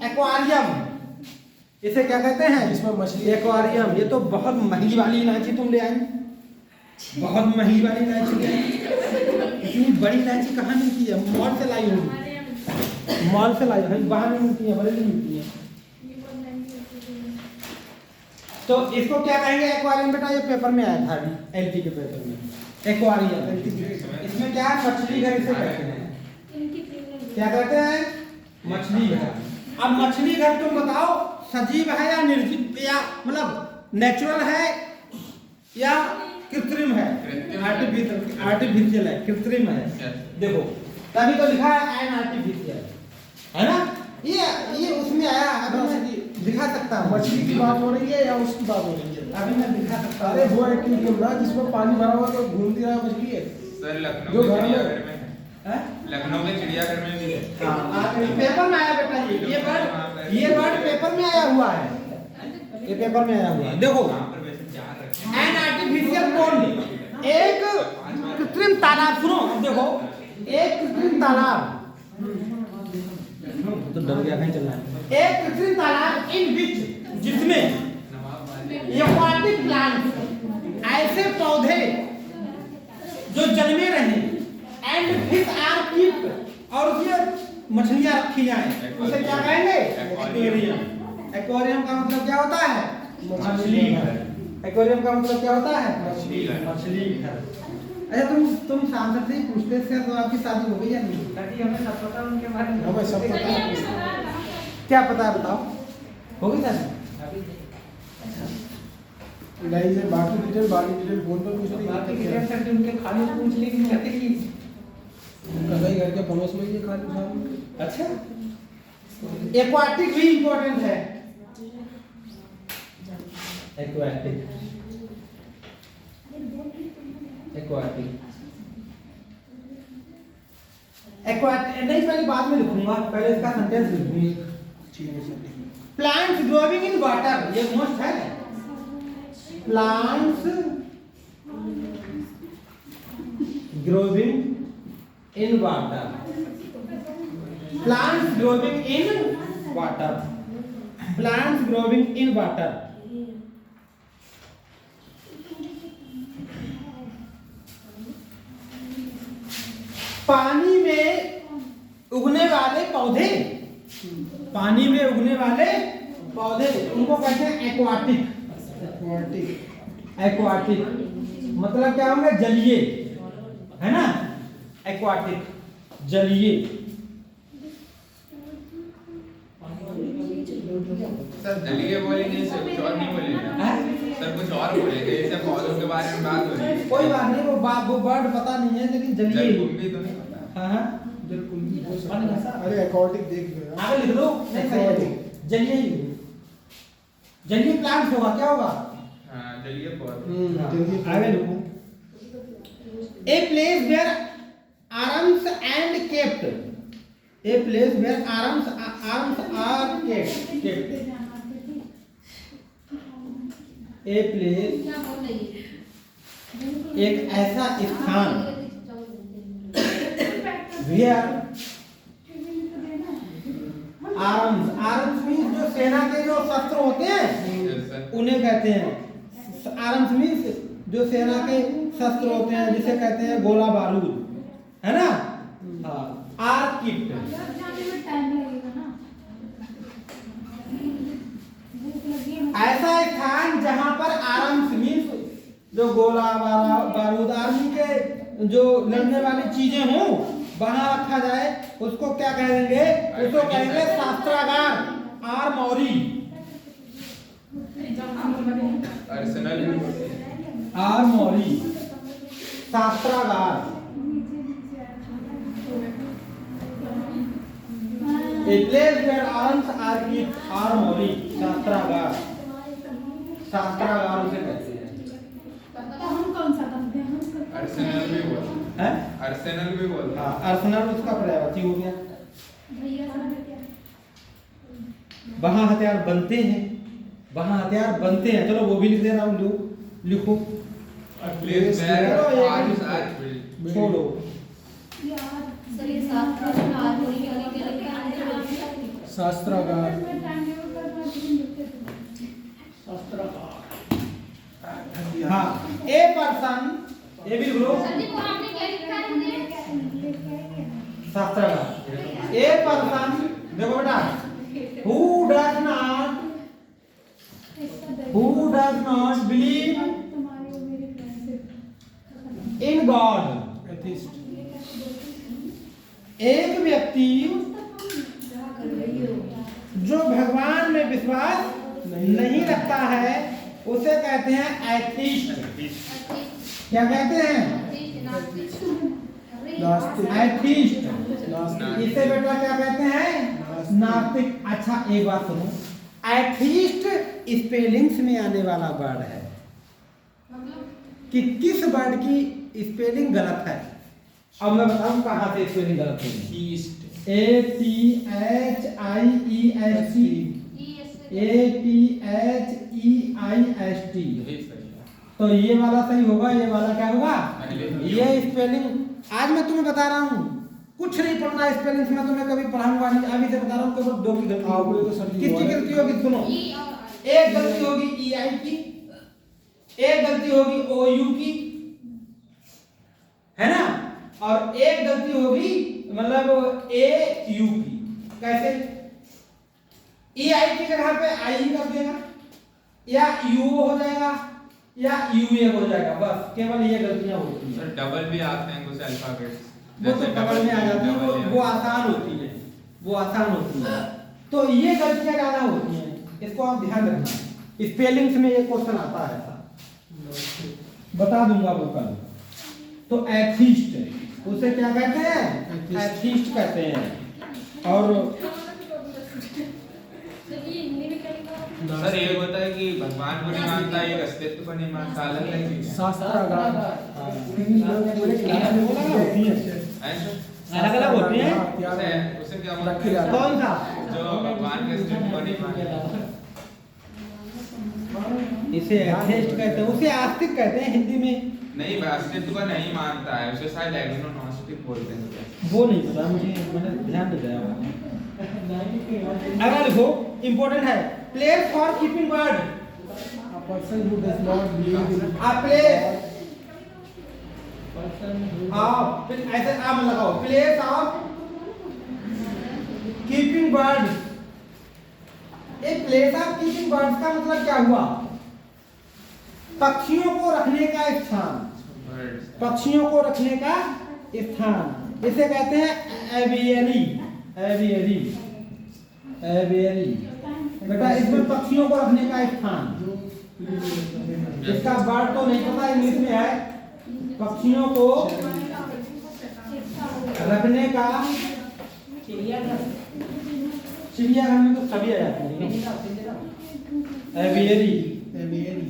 एक्वारियम इसे क्या कहते हैं? इसमें मछली एक्वारियम। ये तो बहुत महंगी वाली इलायची तुम ले आई, बहुत महंगी वाली इलायची ले आई। इतनी बड़ी इलायची कहाँ मिलती है? मॉल से लाई हूँ, मॉल से लाई है, बाहर नहीं मिलती है, बड़ी मिलती है। तो इसको क्या कहेंगे एक्वारियम बेटा? ये पेपर में आया था अभी एलटी के पेपर में। एक्वारियम इसमें क्या है? मछली घर इसे कहते हैं। क्या कहते हैं? मछली घर। अब मछली घर तुम बताओ सजीव है या निर्जीव, या मतलब नेचुरल है या कृत्रिम है? आर्टिफिशियल है, कृत्रिम है। देखो तभी तो लिखा है एन आर्टिफिशियल, है ना? ये उसमें आया। अभी मैं दिखा सकता हूँ। मछली की बात हो रही है या उसकी बात हो रही है? अभी मैं दिखा सकता अरे हूँ। वो है क्यूकम्बरा जिसमें पानी भरा हुआ तो घूमती रहा मछली है। सर लखनऊ जो के घर में- चिड़ियाघर में है। हैं? लखनऊ के चिड़ियाघर में भी है। हाँ, पेपर में आया बेटा ये वर्ड पेपर में आया हुआ है। ये पेपर में आया हुआ है। देखो वहाँ पर वैसे 4 रखे हैं। एन आर्टिफिशियल पॉन्ड, एक कृत्रिम तालाब। सुनो अब देखो, एक कृत्रिम तालाब तो डर गया कहीं चलना है। एक कृत्रिम तालाब इन विच, जिसमें नवाब वाले एक्वाटिक प्लांट, ऐसे पौधे जो जन्मे रहे, एंड फिश आर कीप्ड, और उसमें मछलियां रखी जाएं, उसे क्या कहेंगे? एक्वेरियम। एक्वेरियम का मतलब क्या होता है? मछली घर। एक्वेरियम का मतलब क्या होता है? मछली घर। मछली घर। अच्छा तुम सांसद से ही पूछते थे तो आपकी शादी हो गई या नहीं? ताकि हमें सब पता उनके बारे में। हमें सब पता है। क्या पता है बताओ? हो गई शादी? नहीं से बाकी डिटेल फोन पर पूछ बाकी ली। डिटेल सर उनके खाली पूछ ली नहीं कहते कि कहीं घर के पड़ोस में ये खाली साहब। अच्छा एक्वाटिक भी इंपॉर्टेंट है। एक्वाटिक नहीं, पहले बाद में लिखूंगा, पहले इसका सेंटेंस लिखूंगा। प्लांट्स ग्रोइंग इन वाटर, ये मोस्ट है। Plants growing in water, plants growing in water, plants growing in water. पानी में उगने वाले पौधे, पानी में उगने वाले पौधे उनको कहते हैं एक्वाटिक। एक्वाटिक, एक्वाटिक मतलब क्या होंगे? जलीय, है ना? एक्वाटिक जलीय। सर जलीय बोलेंगे, सर कुछ और नहीं बोलेंगे। हैं? सर कुछ और बोलेंगे, जैसे पौधों के बारे में बात हो रही है। कोई बात नहीं, वो वर्ड पता नहीं है, लेकिन जलीय। जलकुंभी तो नहीं पता। हाँ हाँ, जलकुंभी हो सकता बन गया है। सर। अरे एक्वाटिक देख लो आगे लिख लो। नहीं सही है। जलीय ही लिखो। जलीय प्लांट होगा, क्या होगा? हाँ जलीय पौधे। जल्दी आगे लिखो। A place where arms and kept. A place where arms are kept. A place, क्या बोल रही है? एक ऐसा स्थान where arms means जो सेना के जो शस्त्र होते हैं Yes, sir. उन्हें कहते हैं। आर्म्स मीन्स जो सेना के शस्त्र होते हैं, जिसे कहते हैं गोला बारूद, है ना? हाँ, आर कीप्ट। ऐसा स्थान जहां पर आर्म्स मीन्स जो गोला बारूद आर्मी के जो लड़ने वाली चीजें हों वहां रखा जाए, उसको क्या कहेंगे? उसको कहेंगे शास्त्रागार, आर्मोरी। अर्सेनल भी बोलते हैं। Armori, शास्त्रागार। A place where arms are kept, Armori, शास्त्रागार। शास्त्रागार उसे कहते हैं। अर्सेनल भी बोलते हैं? हैं। अर्सेनल भी बोलते हैं। हाँ, अर्सेनल उसका पर्यायवाची हो गया। वहां हथियार बनते हैं, वहां हथियार बनते हैं। चलो वो भी लिख दे रहा हूँ, लिखो। A place where arms are built. छोड़ो। सर ये सात प्रश्न हारमोनी के आगे क्या लिखा है? शास्त्रागार। हाँ, ए पर्सन, ये भी लिख लो। शास्त्रागार। ए पर्सन, देखो बेटा, who does not believe in God, atheist. एक व्यक्ति जो भगवान में विश्वास नहीं रखता है उसे कहते हैं एथिस्ट। क्या कहते हैं? नास्तिक। एथिस्ट। नास्तिक। इसे बेटा क्या कहते हैं? नास्तिक। अच्छा एक बात सुनो, एथिस्ट स्पेलिंग्स में आने वाला वर्ड है कि किस वर्ड की स्पेलिंग गलत है। अब मैं बताऊं कहां से स्पेलिंग गलत होगी। ATHIEST, ATHEIST। यही सही है। तो ये वाला सही होगा, ये वाला क्या होगा? अगले ये स्पेलिंग आज मैं तुम्हें बता रहा हूँ, कुछ नहीं पढ़ना स्पेलिंग्स में, तुम्हें कभी पढ़ाऊंगा नहीं, अभी से बता रहा हूँ। केवल दो की गलती आप लोगों को सर किसकी गलती होगी सुनो। एक गलती होगी EI की, एक गलती होगी OU की, है ना? और एक गलती होगी मतलब AU की। कैसे? EI की जगह पे आई कर देगा, या U हो जाएगा, या UA हो जाएगा, बस केवल ये गलतियां होती हैं। सर डबल भी आते हैं कुछ अल्फाबेट्स। वो तो डबल में आ जाती है, वो आसान होती है, वो आसान होती है। तो ये गलतियां ज्यादा होती हैं, इसको आप ध्यान रखना। स्पेलिंग्स में ये क्वेश्चन आता है ऐसा, बता दूंगा वो कल। तो एथिस्ट, उसे क्या कहते हैं? एथिस्ट कहते हैं। और सर ये होता है कि भगवान को नहीं मानता, एक अस्तित्व को नहीं मानता, अलग अलग चीज है। शास्त्रागार। पूरे क्लास में होती है। ऐसा अलग अलग होती हैं। उसे क्या रखी मानते हैं? जाती है। कौन सा? जो भगवान के अस्तित्व को नहीं मानता। इसे एथेस्ट कहते हैं, उसे आस्तिक कहते हैं हिंदी में। नहीं अस्तित्व का नहीं मानता है, उसे शायद एग्नोस्टिक बोलते हैं। वो नहीं पता मुझे, मैंने ध्यान नहीं दिया। अगला लिखो, इंपॉर्टेंट है, place for keeping bird. A person who does not believe in a place person who of, फिर ऐसे आम लगाओ, प्लेस ऑफ कीपिंग बर्ड। एक प्लेस ऑफ कीपिंग बर्ड्स का मतलब क्या हुआ? पक्षियों को रखने का स्थान, पक्षियों को रखने का स्थान, इसे कहते हैं एवियरी। एवियरी, एवियरी बेटा, इसमें पक्षियों को रखने का स्थान। इसका वर्ड तो नहीं पता, इंग्लिश में है, पक्षियों को रखने का। चिड़ियाघर में तो सभी आ जाते हैं। एवियरी, aviary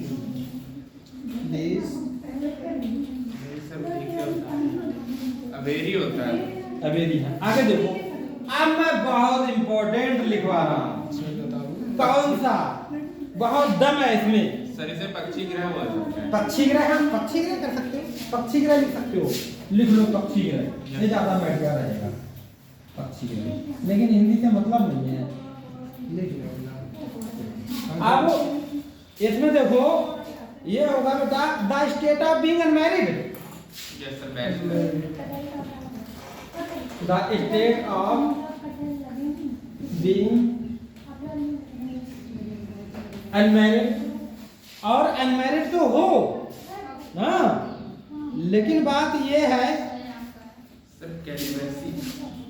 this अवेरी होता है। एवियरी है। आगे देखो, अब मैं बहुत इंपॉर्टेंट लिखवा रहा हूँ। कौन सा? बहुत दम है इसमें। सर इसे पक्षी ग्रह बोल सकते हैं। पक्षी ग्रह, हम पक्षी ग्रह कर सकते हो, पक्षी ग्रह लिख सकते हो, लिख लो पक्षी ग्रह, ये ज्यादा बढ़िया रहेगा पक्षी ग्रह, लेकिन हिंदी से मतलब नहीं है। अब इसमें देखो, ये होगा बेटा the state of being unmarried. Yes sir, bachelor. The state of being unmarried, और अनमैरिड तो हो ना, लेकिन बात ये है सर कैलिब्रेसी।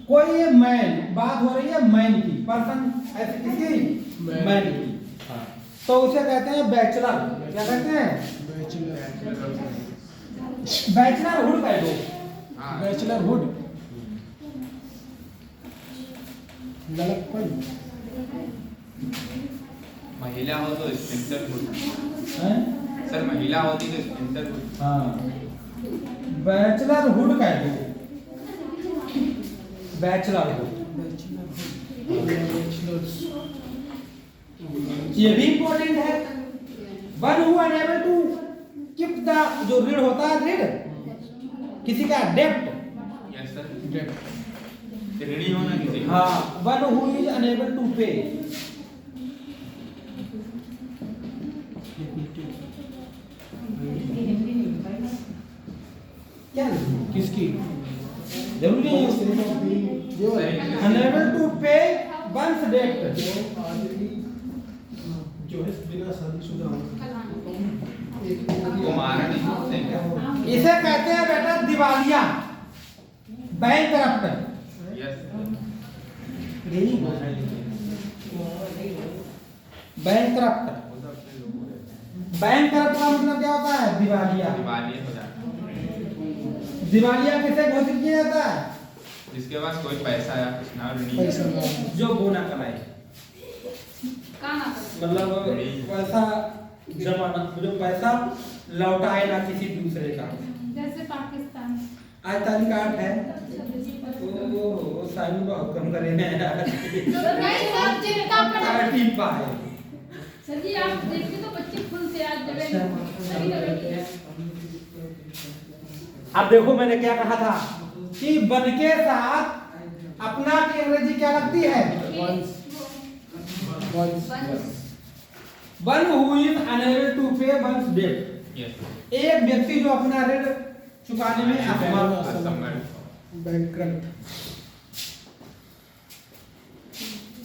कोई ये मैन, बात हो रही है मैन की, पर्सन ऐसे किसी मैन की, तो उसे कहते हैं बैचलर। क्या कहते हैं? बैचलर हुड कह दो। हाँ बैचलरहुड लड़कपन। महिला हो तो स्पिंटरहुड। हैं? सर महिला होती तो स्पिंटरहुड। हाँ, बैचलर हुड कह दो, बैचलर हुड। ये भी इंपॉर्टेंट है। One who unable to keep the, जो ऋण होता है, ऋण किसी का डेप्ट। यस सर, ऋणी होना किसी का। हाँ, one who is unable to pay. क्या किसकी? जरूरी नहीं है, अनएबल टू पे वंस डेप्ट। जो है बिना शादीशुदा हो। वो मारा नहीं सकते क्या? इसे कहते हैं बेटा दिवालिया, bank corrupt. Yes bank corrupt, bank corrupt का मतलब क्या होता है? दिवालिया। दिवालिया हो जाता है। दिवालिया किसे घोषित किया जाता है? जिसके पास कोई पैसा या कुछ ना, ऋणी। पैसा ना। जो बोना कमाए, मतलब पैसा जमा न, जो पैसा लौटाए ना किसी दूसरे का। जैसे पाकिस्तान। आज तारीख 8 है, वो साइम बहुत कम करे हैं नहीं सर, जिनका पढ़ा। 35। सर जी आप देखिए तो बच्चे फुल से आज जगह सही लग है। अब देखो मैंने क्या कहा था कि वन के साथ अपना की अंग्रेजी क्या लगती है? One who is unable to pay ones debt. Yes एक व्यक्ति जो अपना ऋण चुकाने में असमर्थ। असमर्थ। बैंकक्रप्ट।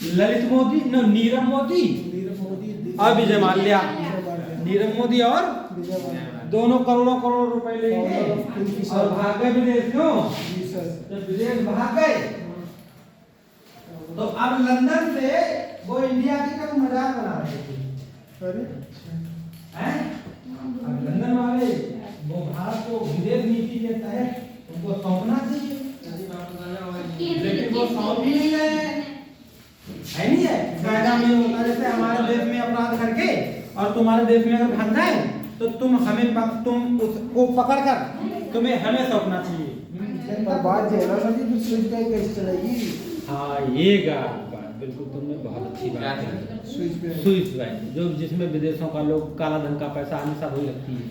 ललित मोदी, न नीरव मोदी नीरव मोदी और विजय माल्या। नीरव मोदी और विजय माल्या। दोनों करोड़ों करोड़ रुपए लेके और भाग गए विदेश। क्यों? जी सर। जब विदेश भाग गए तो अब लंदन से वो इंडिया की कब मजाक बना रहे थे। अरे हैं? अब लंदन वाले वो भारत को विदेश नीति के तहत उनको सौंपना चाहिए, लेकिन वो सौंप ही नहीं रहे हैं। है नहीं है कायदा में होता है, जैसे हमारे देश में अपराध करके और तुम्हारे देश में अगर भाग जाए तो तुम हमें तुम उसको पकड़ कर तुम्हें हमें सौंपना चाहिए। पर बात जो है ना सर जी, स्विच बैंक कैसे चलेगी? हाँ ये बात बिल्कुल तुमने बहुत अच्छी क्या बात था? की। स्विच पे स्विस बैंक जो जिसमें विदेशों का लोग काला धन का पैसा हमेशा वही रखती है,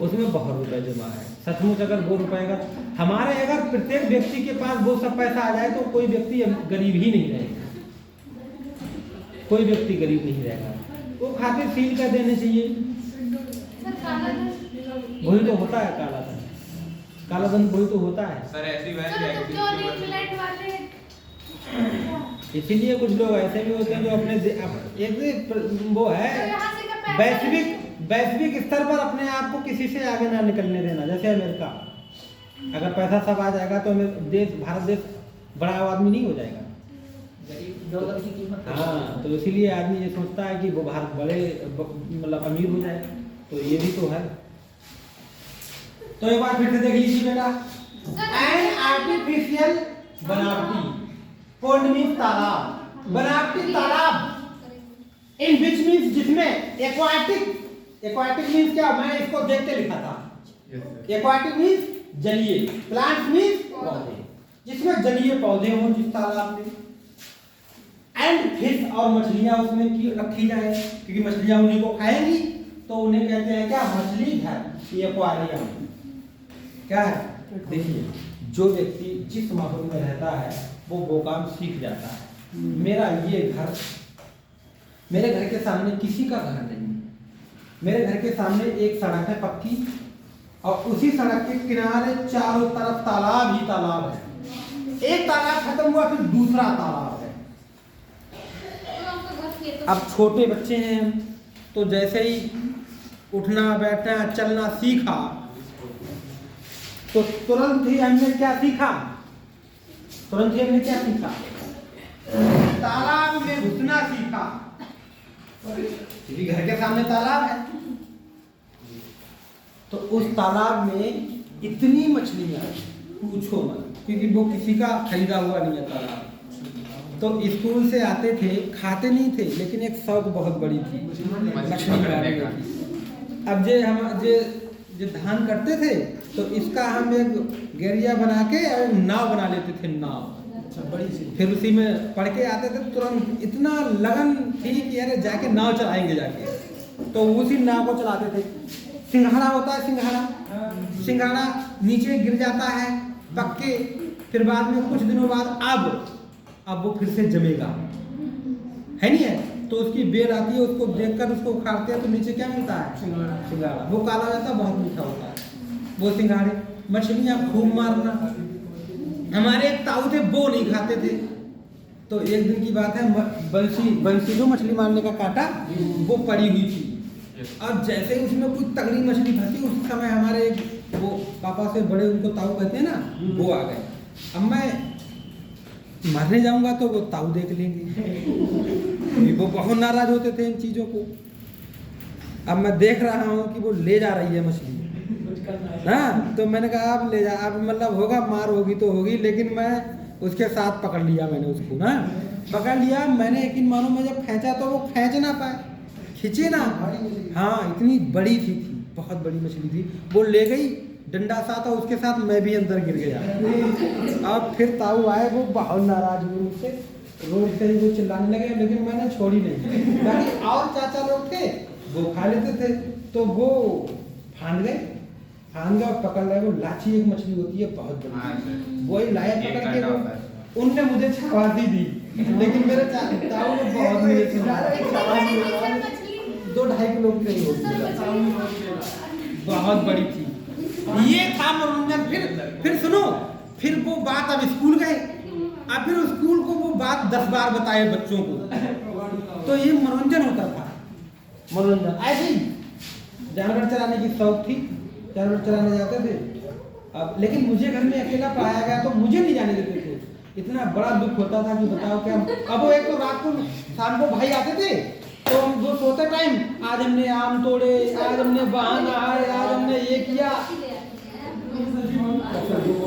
उसमें बहुत रुपए जमा है। सचमुच अगर वो रुपए अगर हमारे अगर प्रत्येक व्यक्ति के पास वो सब पैसा आ जाए तो कोई व्यक्ति गरीब ही नहीं रहेगा, कोई व्यक्ति गरीब नहीं रहेगा। वो खातिर सील कर देने चाहिए। वही तो होता है काला धन, काला धन वही तो होता है। सर ऐसी बैंक सर, है जो इंग्लैंड वाले इसीलिए कुछ लोग ऐसे भी होते हैं जो अपने एक वो है तो यहाँ से का पैसा वैश्विक स्तर पर अपने आप को किसी से आगे ना निकलने देना। जैसे अमेरिका, अगर पैसा सब आ जाएगा तो भारत देश बड़ा आदमी नहीं हो जाएगा। डॉलर की कीमत हाँ, तो इसीलिए आदमी ये सोचता है कि वो भारत बड़े मतलब अमीर हो जाए, तो ये भी तो है। तो एक बार फिर से देख लीजिए बेटा, एन आर्टिफिशियल बनावटी पोंड मीन्स तालाब, बनावटी तालाब इन विच मीन्स जिसमें एक्वाटिक मीन्स क्या, मैं इसको देख के लिखा था। एक्वाटिक मीन्स जलीय, प्लांट मीन्स पौधे, जिसमें जलीय पौधे हों जिस तालाब में, एंड फिश और मछलियां उसमें की रखी जाए, क्योंकि मछलियां उन्हीं को खाएंगी, तो उन्हें कहते हैं क्या, मछली घर, ये एक्वारियम। क्या है, देखिए जो व्यक्ति जिस माहौल में रहता है वो काम सीख जाता है। मेरा ये घर, मेरे घर के सामने किसी का घर नहीं है, मेरे घर के सामने एक सड़क है पक्की, और उसी सड़क के किनारे चारों तरफ तालाब ही तालाब है। एक तालाब खत्म हुआ फिर दूसरा तालाब है। अब छोटे बच्चे हैं हम, तो जैसे ही उठना बैठना चलना सीखा तो तुरंत ही हमने क्या सीखा, तालाब में घुसना सीखा। क्योंकि घर के सामने तालाब है, तो उस तालाब में इतनी मछलियां पूछो मत, क्योंकि वो किसी का खरीदा हुआ नहीं है तालाब। तो स्कूल से आते थे, खाते नहीं थे, लेकिन एक शौक बहुत बड़ी थी, मछली मारने की। अब जे धान करते थे तो इसका हम एक गेरिया बना के और नाव बना लेते थे, नाव। अच्छा, बड़ी सी। फिर उसी में पढ़ के आते थे, तुरंत इतना लगन थी कि अरे जाके नाव चलाएंगे जाके, तो उसी नाव को चलाते थे। सिंघाड़ा होता है, सिंघाड़ा नीचे गिर जाता है पक्के, फिर बाद में कुछ दिनों बाद अब वो फिर से जमेगा, है नहीं है, तो उसकी बेल आती है, उसको देखकर उसको उखाड़ते हैं तो नीचे क्या मिलता है, सिंघाड़ा। वो काला रहता है, बहुत मीठा होता है वो सिंघाड़े। मछलियां खूब मारना, हमारे एक ताऊ थे वो नहीं खाते थे, तो एक दिन की बात है, बंसी जो मछली मारने का कांटा वो पड़ी हुई थी। अब जैसे ही उसमें कोई तगड़ी मछली फंसी, उस समय हमारे वो पापा से बड़े, उनको ताऊ कहते हैं ना, वो आ गए। अब मैं मारने जाऊंगा तो वो ताऊ देख लेंगे, वो बहुत नाराज होते थे इन चीजों को। अब मैं देख रहा हूँ कि वो ले जा रही है मछली, हाँ, तो मैंने कहा आप ले जा, अब मतलब होगा, मार होगी तो होगी, लेकिन मैं उसके साथ पकड़ लिया, मैंने उसको ना पकड़ लिया। मैंने यकीन मानो, मैं जब खींचा तो वो खींच ना पाए, खींचे ना, हाँ, इतनी बड़ी थी, बहुत बड़ी मछली थी। वो ले गई, डंडा सा था, उसके साथ मैं भी अंदर गिर गया। अब फिर ताऊ आए, वो बहुत नाराज हुए मुझसे, रोड से ही वो चिल्लाने लगे, लेकिन मैंने छोड़ी नहीं। बाकी और चाचा लोग थे वो खा लेते थे, तो वो फांद गए और पकड़ लाए। वो लाची एक मछली होती है बहुत बड़ी, वही लाए पकड़ के, वो उनने मुझे छावासी दी, लेकिन मेरे ताऊ ने बहुत मेरे से 2-2.5 किलो की नहीं होती है, बहुत बड़ी थी। ये था मनोरंजन। फिर सुनो, फिर वो बात, अब स्कूल गए, अब फिर स्कूल को वो बात 10 बार बताए बच्चों को, तो ये मनोरंजन होता था। मनोरंजन ऐसे ही जानवर चलाने की शौक थी, जानवर चलाने जाते थे। अब लेकिन मुझे घर में अकेला पढ़ाया गया, तो मुझे नहीं जाने देते थे। इतना बड़ा दुख होता था कि बताओ क्या। अब वो एक तो रात को शाम को भाई आते थे, तो हम वो सोते टाइम, आज हमने आम तोड़े, आज हमने बाहर आए, आज हमने ये किया,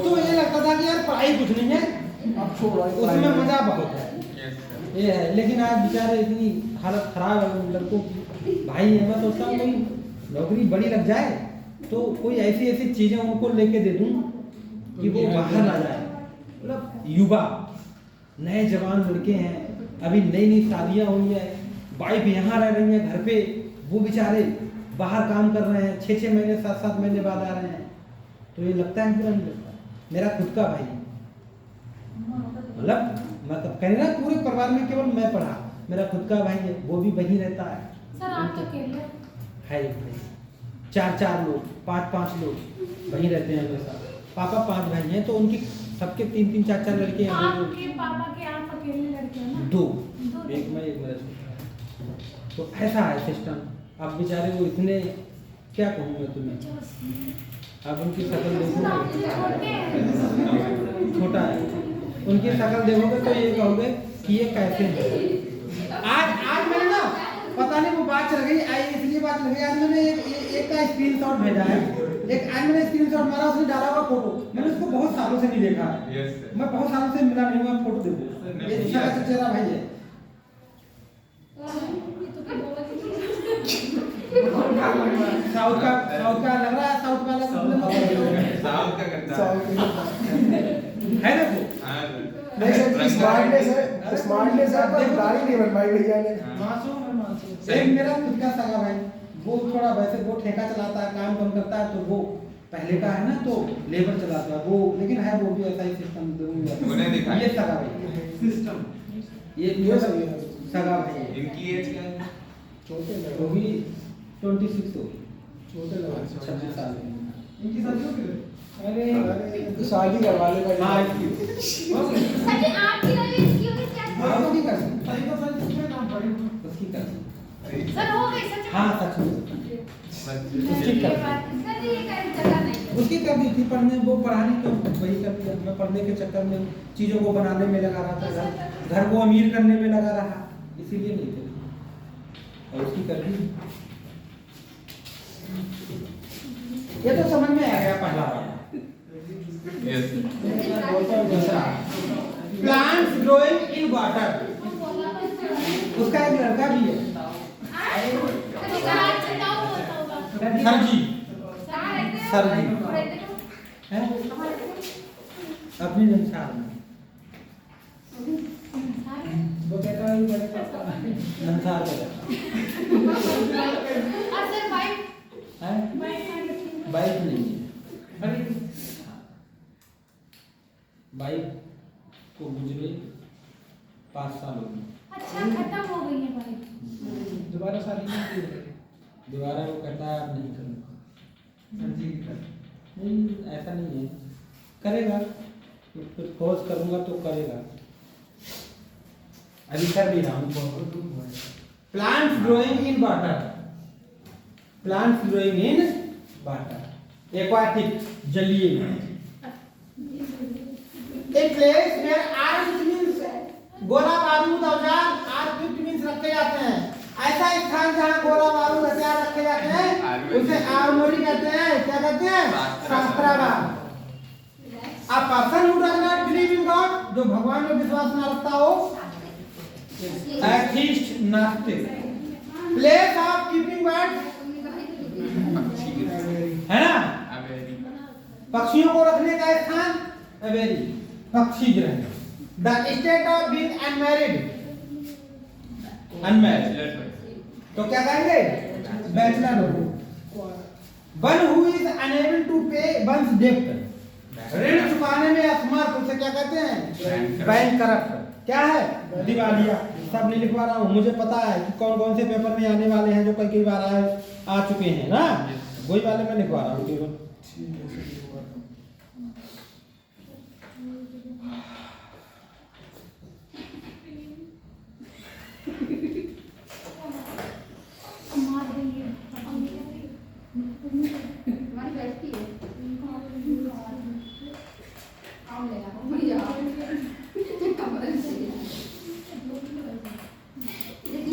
तो ये लगता था कि यार पढ़ाई कुछ नहीं है, अब छोड़ो, उसमें मजा बहुत है, ये है। लेकिन आज बेचारे इतनी हालत खराब है लड़कों की। भाई है, मैं सोचता हूँ कोई नौकरी बड़ी लग जाए तो कोई ऐसी ऐसी चीजें उनको लेके दे दूं कि वो बाहर आ जाए। मतलब युवा नए जवान लड़के हैं, अभी नई नई शादियां हुई है, वाइफ यहाँ रह रही है घर पे, वो बेचारे बाहर काम कर रहे हैं, 6-6 महीने 7-7 महीने बाद आ रहे हैं, तो ये लगता है बुरा नहीं लगता। मेरा खुद का भाई है, मतलब कहने ना पूरे परिवार में केवल मैं पढ़ा, मेरा खुद का भाई है, वो भी वहीं रहता है। सर आप तो अकेले है भाई, 4-4 लोग 5-5 लोग वहीं रहते हैं मेरे साथ। पापा 5 भाई हैं, तो उनकी सबके 3-3 4-4 लड़के हैं। आपके पापा के आप अकेले लड़के हैं ना? 2, एक मैं एक मेरा छोटा। तो ऐसा है सिस्टम। अब बेचारे वो इतने, क्या कहूँ मैं तुम्हें, अब उनकी शकल देखोगे, छोटा है, उनकी शकल देखोगे तो ये कहोगे कि ये कैसे हैं। आज मैंने ना पता नहीं वो बात चल गई, इसलिए बात लग गई। आज मैंने एक का स्क्रीनशॉट भेजा है, आज मैंने स्क्रीनशॉट मारा, उसने डाला हुआ फोटो, मैंने उसको बहुत सालों से नहीं देखा है। मैं बहुत सालों से मिला नहीं हुआ, फोटो देखो, ये चचेरा भाई है। साउथ का लग रहा है, साउथ वाला साउथ का करता है देखो। नहीं सर, स्मार्टनेस है पर गाड़ी नहीं बनवाई भैया ने। एक मेरा खुद का सगा भाई, वो थोड़ा वैसे वो ठेका चलाता है, काम कम करता है, तो वो पहले का है ना, तो लेबर चलाता है वो, लेकिन है वो भी ऐसा ही सिस्टम। उन्हें दिखा ये सगा भाई सिस्टम, ये सगा भाई। इनकी एज क्या है? छोटे लगे, वो भी 26 हो गई, छोटे लगे। 26 साल में। इनकी शादी हो गई? अरे शादी करवा ले भाई। हाँ, सर जी आपकी लगे इसकी होगी क्या? हाँ, वो भी कर सकते सही तो सही कितने काम पड़ी? उसकी कर सकते। सर हो गई सच में? हाँ सच में उसकी ये कर बात सर जी ये कहीं जगह नहीं। उसकी कर दी थी पढ़ने, वो पढ़ाने को वही कर दिया। मैं पढ़ने के चक्कर में चीज़ों को बनाने में लगा रहा था, घर को अमीर करने में लगा रहा, इसीलिए नहीं करी। और उसकी कर दी। ये तो समझ में आ गया पहला वाला। यस दूसरा, प्लांट्स ग्रोइंग इन वाटर, उसका एक लड़का भी है, सर जी। सर जी है अपनी संसार में, वो कहता है बड़े संसार में है, बाइक नहीं है, बाइक को गुजरे 5 साल हो गए, अच्छा खत्म हो गई है भाई। दोबारा शादी नहीं की है। दोबारा वो कहता है अब नहीं करूँगा। नहीं ऐसा नहीं है, करेगा, फिर फोर्स करूँगा तो करेगा, अभी कर भी रहा हूँ। Plants growing in water, plants growing in water, aquatic, जलीय। A place where armed means गोला बारूद औजार, आर्म्ड मींस रखे जाते हैं, ऐसा स्थान जहाँ गोला बारूद हथियार रखे जाते हैं उसे आर्मोरी कहते हैं। क्या कहते हैं? शस्त्रागार। A person who does not believe in God, जो भगवान में विश्वास न रखता हो, atheist, नास्तिक। Place of keeping birds, है ना, पक्षियों को रखने का स्थान, अवेरी, पक्षी गृह। The state of being unmarried, unmarried, तो क्या कहेंगे? बैचलर हो। One who is unable to pay one's debt, ऋण चुकाने में असमर्थ, उसे क्या कहते हैं? बैंकरप्ट। क्या है? दिवालिया। सब नहीं लिखवा रहा हूँ, मुझे पता है कि कौन कौन से पेपर में आने वाले हैं, जो कई बार आ चुके हैं ना, वही वाले मैं लिखवा रहा हूँ केवल।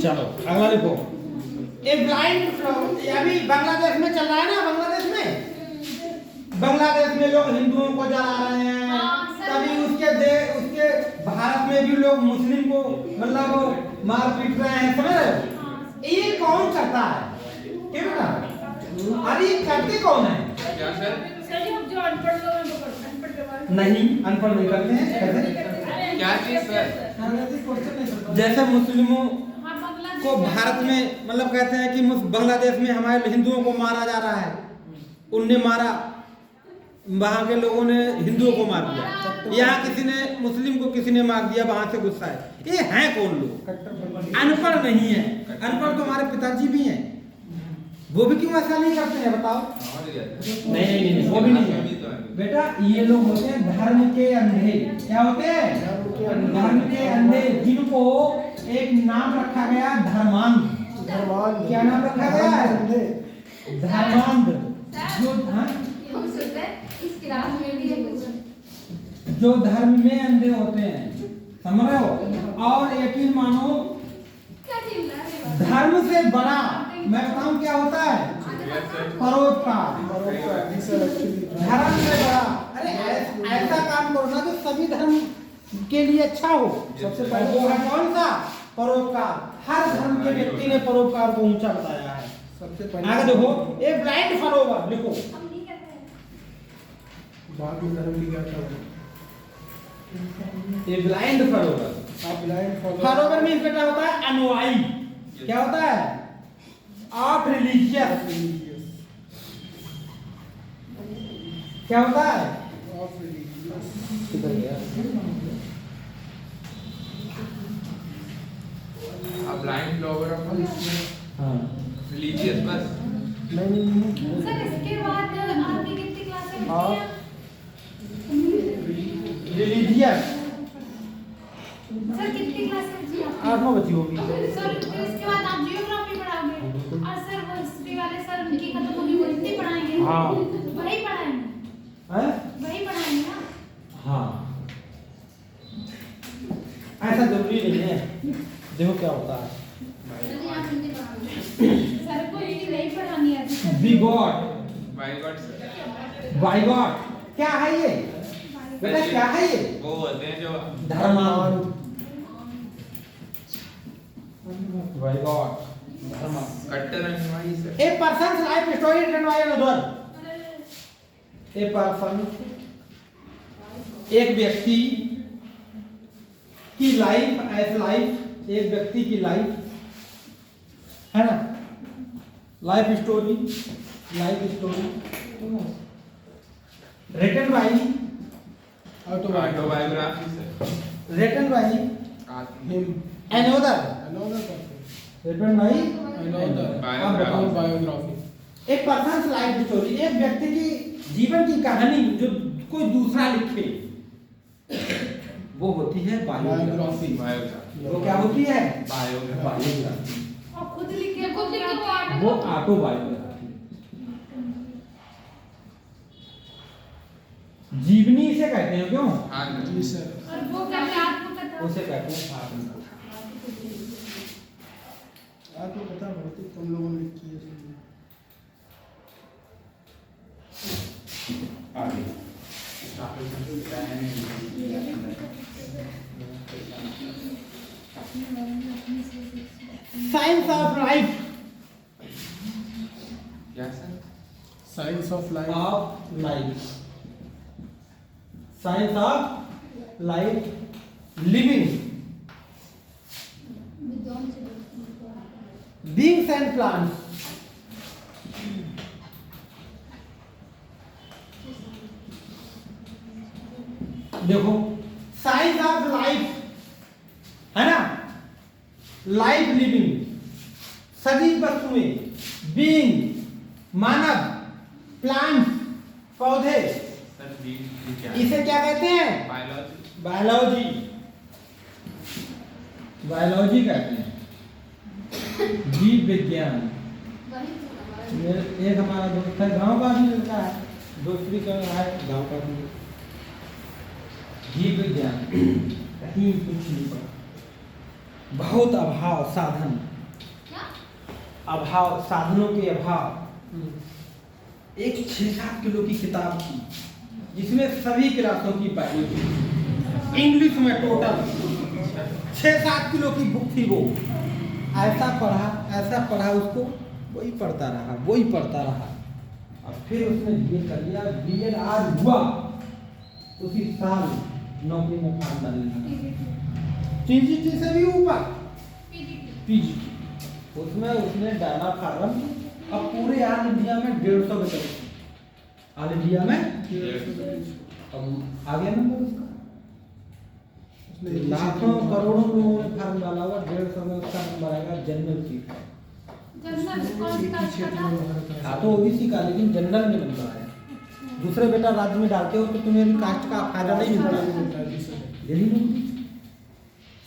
चलो अगला देखो। ए ब्लाइंड फ्लॉवर, अभी बांग्लादेश में चल रहा है ना, बांग्लादेश में लोग हिंदुओं को जला रहे हैं, तभी उसके भारत में भी लोग मुस्लिम को मतलब मार पीट रहे हैं, समझ रहे हो? ये कौन करता है? क्या बेटा? अरे ये करते कौन है? क्या सर? सर जी हम जो अनपढ़ लोग हैं वो अनपढ़ के बारे में नहीं, अनपढ़ नहीं करते हैं। कैसे? क्या चीज सर? क्वेश्चन नहीं करता। जैसे मुस्लिमों हाँ, बांग्लादेश को भारत में मतलब कहते हैं कि बांग्लादेश में हमारे हिंदुओं को मारा जा रहा है, उनने मारा, वहां के लोगों ने हिंदुओं को मार दिया, यहाँ किसी ने मुस्लिम को किसी ने मार दिया, वहां से गुस्सा है। ये हैं कौन लोग? अनपढ़ नहीं है। अनपढ़ तो हमारे पिताजी भी हैं, वो भी क्यों ऐसा नहीं करते हैं बताओ? नहीं, वो भी नहीं है बेटा। ये लोग होते हैं धर्म के अंधे। क्या होते हैं? धर्म के अंधे, जिनको एक नाम रखा गया धर्मांध। धर्मांध। क्या नाम रखा गया है? धर्मांध। जो हम सुन रहे हैं, इस क्लास में भी है कुछ। जो धर्म में अंधे होते हैं, समझ रहे हो? और यकीन मानो, क्या चिल्ला रहे हो? धर्म से बड़ा मैं बताऊं क्या होता है? परोपकार। धर्म से बड़ा, अरे ऐसा काम करो ना जो सभी धर्म के लिए अच्छा हो। सबसे पहले वो है कौन सा? परोपकार। हर धर्म के व्यक्ति ने परोपकार को ऊंचा बताया है। सबसे पहले आगे देखो, ए ब्लाइंड फॉलोवर लिखो। हम नहीं कर रहे। बाद में धर्म लिखा था। A blind follower. आप ब्लाइंड फॉलोवर मीन्स बेटा होता है अनुयायी। क्या होता है? Of religious. क्या होता है? ब्लाइंड फ्लावर ऑफ रिलीजियस बस। नहीं। सर इसके बाद आपकी कितनी क्लासें हाँ। रिलीजियस सर कितनी क्लासें बची आपकी? 8-9 बची होगी। सर फिर इसके बाद आप जियोग्राफी पढ़ाओगे और सर वो हिस्ट्री वाले सर उनकी खत्म होगी, वो हिंदी पढ़ाएंगे। हाँ। वही पढ़ाएंगे, हैं? वही पढ़ाएंगे ना। हाँ, ऐसा जरूरी नहीं है। देखो क्या होता है। सर को हिंदी नहीं पढ़ानी है। Be God, by God sir. By God क्या है ये बेटा? क्या है ये? वो होते हैं जो धर्मांध। Bye God, धर्मांध। कट्टर अनुयायी sir. A person's life story written by another. A person, एक व्यक्ति की लाइफ, एज लाइफ, एक व्यक्ति की लाइफ है ना, life story written by autobiography sir. Written by him another, another written by biography. एक पर्सन लाइफ स्टोरी, एक व्यक्ति की जीवन की कहानी जो कोई दूसरा लिखे, वो होती है बायोग्राफी। वो क्या होती है? बायोग्राफी। और खुद लिख के वो ऑटोबायोग्राफी। जीवनी इसे कहते हैं, क्यों? हाँ जी सर। और वो क्या आत्मकथा। उसे कहते हैं आत्मकथा। आपको पता बहुत कम लोगों ने लिखी है। Science of life. क्या sir? Science of life. Of life, science of life, living beings and plants. देखो, साइंस ऑफ लाइफ है ना, लाइफ, लिविंग, सजीव वस्तुएं, बीइंग मानव, प्लांट्स पौधे, सर बी क्या? इसे क्या कहते हैं? बायोलॉजी। बायोलॉजी, बायोलॉजी कहते हैं, जीव विज्ञान। एक हमारा दोस्त है, गांव का भी लड़का है, दोस्ती का है, गांव का भी। जीव विज्ञान कहीं कुछ नहीं पड़ा, बहुत अभाव, साधन, अभाव, साधनों के अभाव। एक 6-7 किलो की किताब थी जिसमें सभी क्लासों की बायोलॉजी इंग्लिश में टोटल 6-7 किलो की बुक थी। वो ऐसा पढ़ा उसको, वही पढ़ता रहा। और फिर उसने बीए कर लिया। बीएड आज हुआ उसी साल नौकरी में फॉर्म डालना। टीजीटी से भी ऊपर पीजीटी, उसमें उसने डाला फार्म। अब पूरे ऑल इंडिया में 150 वैकेंसी, ऑल इंडिया में। अब आ गया नंबर उसका, लाखों करोड़ों लोगों ने फार्म डाला हुआ, 150 में उसका नंबर आएगा। जनरल सीट है, हाँ तो ओबीसी का, लेकिन जनरल में नंबर आया। दूसरे बेटा राज्य में डालते हो तो तुम्हें कास्ट का फायदा नहीं मिलता। दिल्ली में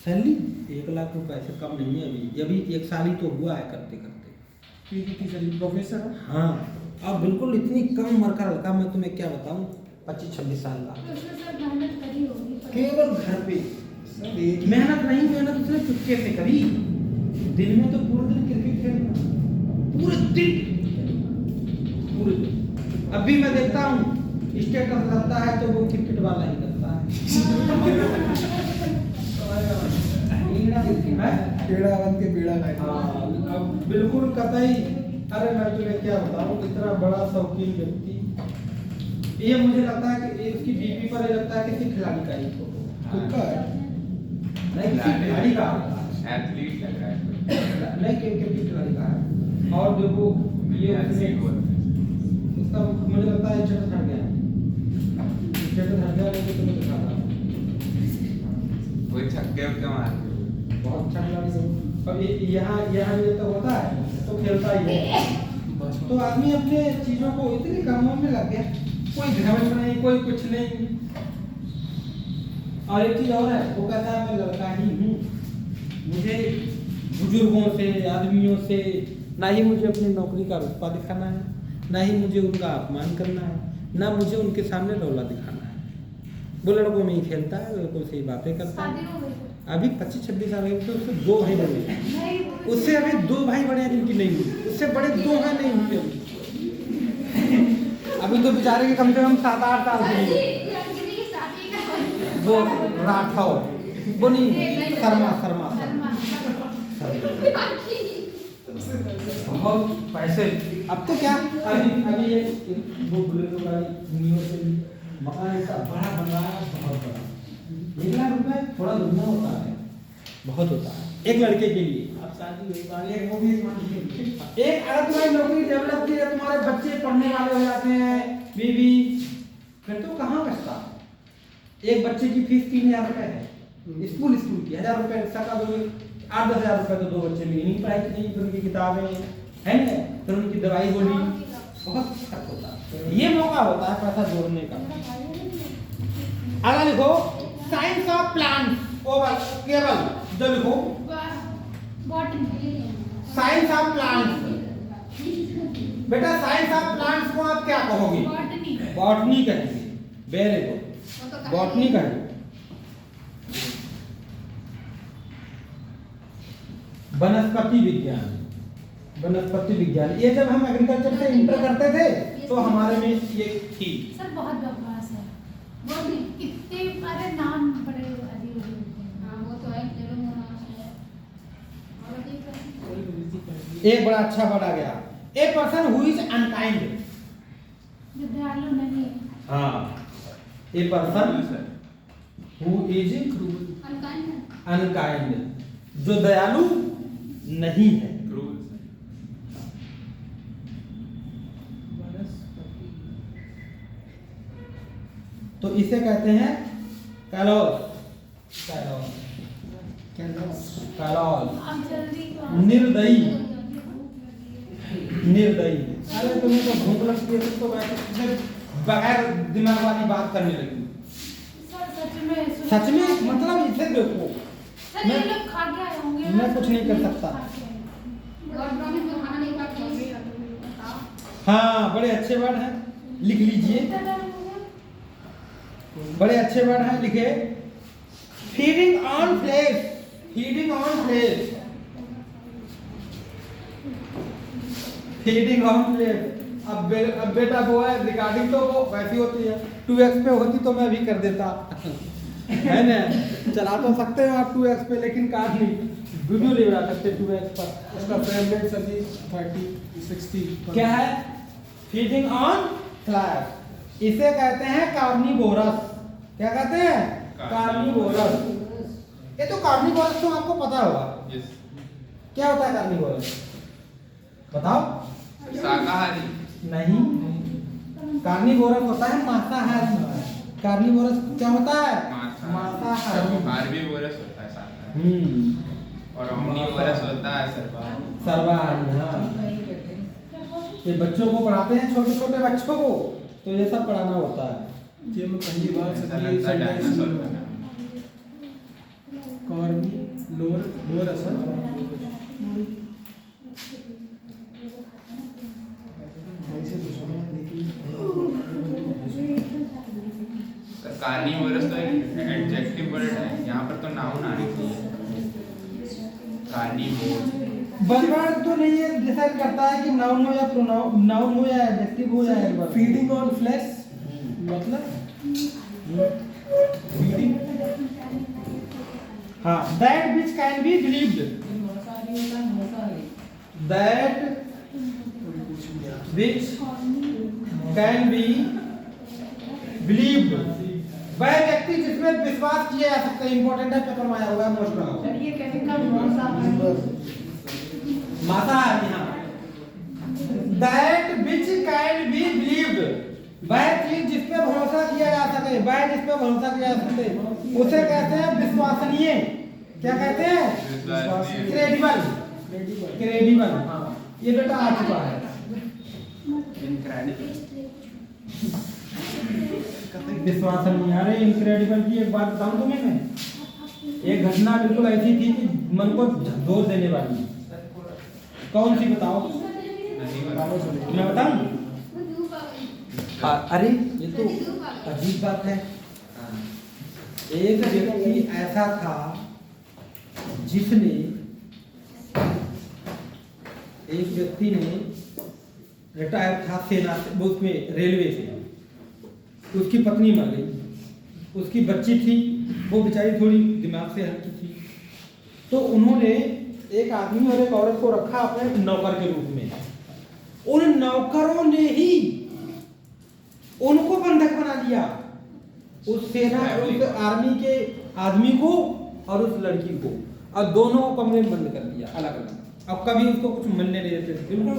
सैलरी 1 लाख रुपए से कम नहीं है अभी 1 साल ही तो हुआ है करते करते। प्रोफेसर हाँ, अब बिल्कुल इतनी कम उम्र का लड़का, मैं तुम्हें क्या बताऊं, 25-26 साल का, केवल घर पे मेहनत नहीं, मेहनत उसने चुपके से करी। दिन में तो पूरे दिन क्रिकेट खेलना, पूरे दिन। अभी मैं देखता हूँ स्टेटस लगता है तो वो क्रिकेट वाला ही करता है। पेड़ा बन के पेड़ा खाए। हाँ, अब बिल्कुल कतई। अरे मैं तुम्हें क्या बताऊँ, इतना बड़ा शौकीन व्यक्ति, ये मुझे लगता है कि इसकी डीपी पर ये लगता है किसी खिलाड़ी का ही फोटो खुद का है। नहीं, किसी खिलाड़ी का एथलीट लग रहा है। नहीं, क्रिकेट खिलाड़ी का है। और देखो ये उसका मुझे लगता है स्टेटस हट गया, नहीं तो तुम्हें दिखाता हूँ। कोई छक्के वक्के मार बहुत अच्छा खिलाड़ी है। अब यहाँ ये तो होता है तो खेलता ही है। तो आदमी अपने चीजों को इतने कामों में लग गया, कोई घमंड नहीं, कोई कुछ नहीं। और एक चीज और है, वो कहता है मैं लड़का ही हूँ, मुझे बुजुर्गों से, आदमियों से ना ही मुझे अपनी नौकरी का रुतबा दिखाना है, ना ही मुझे उनका अपमान करना है, ना मुझे उनके सामने रौला दिखाना है। वो लड़कों में ही खेलता है, लड़कों से ही बातें करता है। अभी 25-26 साल के, तो उससे 2 भाई बड़े हैं, उससे अभी 2 भाई बड़े हैं जिनकी नहीं हुई, उससे बड़े 2 हैं नहीं हुई अभी तो बेचारे के कम से कम 7-8 साल के। वो राठौर, वो नहीं, शर्मा बहुत पैसे। अब तो क्या, अभी ये वो बुलेरो गाड़ी नियो से मकान ऐसा बड़ा बन रहा है, बहुत बड़ा। 1 लाख रुपए थोड़ा दुगना होता है, बहुत होता है एक लड़के के लिए। अब शादी हुई वाली एक वो भी एक, अगर तुम्हारी नौकरी डेवलप की है, तुम्हारे बच्चे पढ़ने वाले हो जाते हैं, बीवी, फिर तो कहाँ बचता। एक बच्चे की फीस 3000 रुपए है, स्कूल की 1000 रुपए सरकार दोगे, 8-10 हजार रुपए तो 2 बच्चे में नहीं पढ़ाई की, फिर उनकी किताबें है ना, फिर उनकी दवाई गोली, बहुत खर्च होता है। ये मौका होता है पैसा जोड़ने का। अगर लिखो साइंस ऑफ प्लांट ओवर केवल, जो लिखो साइंस ऑफ प्लांट। बेटा साइंस ऑफ प्लांट्स को आप क्या कहोगे? बॉटनी कहेंगे। वेरी गुड, बॉटनी कहेंगे। वनस्पति विज्ञान, वनस्पति विज्ञान। ये जब हम एग्रीकल्चर से इंटर करते थे तो हमारे में ये थी। सर बहुत बकवास है, वो इतने सारे नाम बड़े अजीब हैं। हाँ वो तो है, चलो एक बड़ा अच्छा वर्ड आ गया, ए पर्सन हु इज अनकाइंड। जो दयालु नहीं है। हाँ, ए पर्सन हु इज अनकाइंड, जो दयालु नहीं है। तो इसे कहते हैं कैलोस, निर्दयी, निर्दयी। अरे तुम्हें तो भूख लगती है तो वैसे बगैर दिमाग वाली बात करने लगी। सच में मतलब इसे देखो, मैं कुछ नहीं कर सकता। हाँ, बड़े अच्छे वर्ड हैं, लिख लीजिए। बड़े अच्छे वर्ड हैं, लिखे। Feeding on flesh, feeding on flesh, feeding on flesh. अब बेटा वो है, रिकॉर्डिंग तो वो वैसी होती है, 2x पे होती तो मैं भी कर देता है ना। चला तो सकते हो आप 2x पे, लेकिन काट नहीं, वीडियो नहीं बना सकते 2x पर। उसका फ्रेम रेट सर जी 30-60 क्या है? Feeding on flash. इसे कहते हैं कार्निवोरस। क्या कहते हैं? कार्निवोरस। ये तो कार्निवोरस तो आपको पता होगा। यस। क्या होता है कार्निवोरस? बताओ। शाकाहारी। नहीं, कार्निवोरस होता है मांसाहारी। कार्निवोरस क्या होता है? मांसाहारी। हार्बीवोरस होता है शाकाहारी। और ओमनीवोरस होता है सर्वाहारी। हाँ, ये बच्चों को पढ़ाते हैं, छोटे छोटे बच्चों को, तो ये सब पढ़ाना होता है। ये मैं पहली बार ऐसा लगता है डायनासोर का नाम। कार्निवोरस ऐसे तो सुना लेकिन कार्निवोरस तो एक एडजेक्टिव वर्ड है, यहाँ पर तो नाउन आनी चाहिए। कार्निवोर। वर्ड तो नहीं है, डिसाइड करता है कि नाउन हो या प्रोनाउन, नाउन हो या एडजेक्टिव हो या एडवर्ब। फीडिंग ऑन फ्लैश मतलब फीडिंग। हाँ, that which can be believed, that which can be believed, वह व्यक्ति जिसमें विश्वास किया जा सकता है। इंपॉर्टेंट है, पेपर में आया हुआ है, मोस्ट बनाओ। सर ये कैसे का मांसाहारी? मांसाहारी। हाँ, that which can be believed, वह चीज जिस पे भरोसा किया जा सके, वह जिस पे भरोसा किया जा सकते, उसे कहते हैं विश्वसनीय। क्या कहते हैं? विश्वसनीय। क्रेडिबल। क्रेडिबल। हाँ, ये बेटा आ चुका है। विश्वसनीय। अरे इनक्रेडिबल की एक बात बताऊं तुम्हें मैं। एक घटना बिल्कुल ऐसी थी कि मन को झकझोर देने वाली। कौन सी बताओ? मैं बताऊं? अरे ये तो अजीब बात है। एक व्यक्ति ऐसा था जिसने, एक व्यक्ति ने रिटायर था सेना से, वो उसमें रेलवे से। उसकी पत्नी मर गई, उसकी बच्ची थी, वो बेचारी थोड़ी दिमाग से हल्की थी। तो उन्होंने एक आदमी और एक औरत को रखा अपने नौकर के रूप में। उन नौकरों ने ही उनको बंधक बना लिया, उस सेना, उस आर्मी के आदमी को और उस लड़की को, और दोनों को कमरे में बंद कर दिया अलग अलग। अब कभी उसको कुछ मिलने नहीं देते थे, बिल्कुल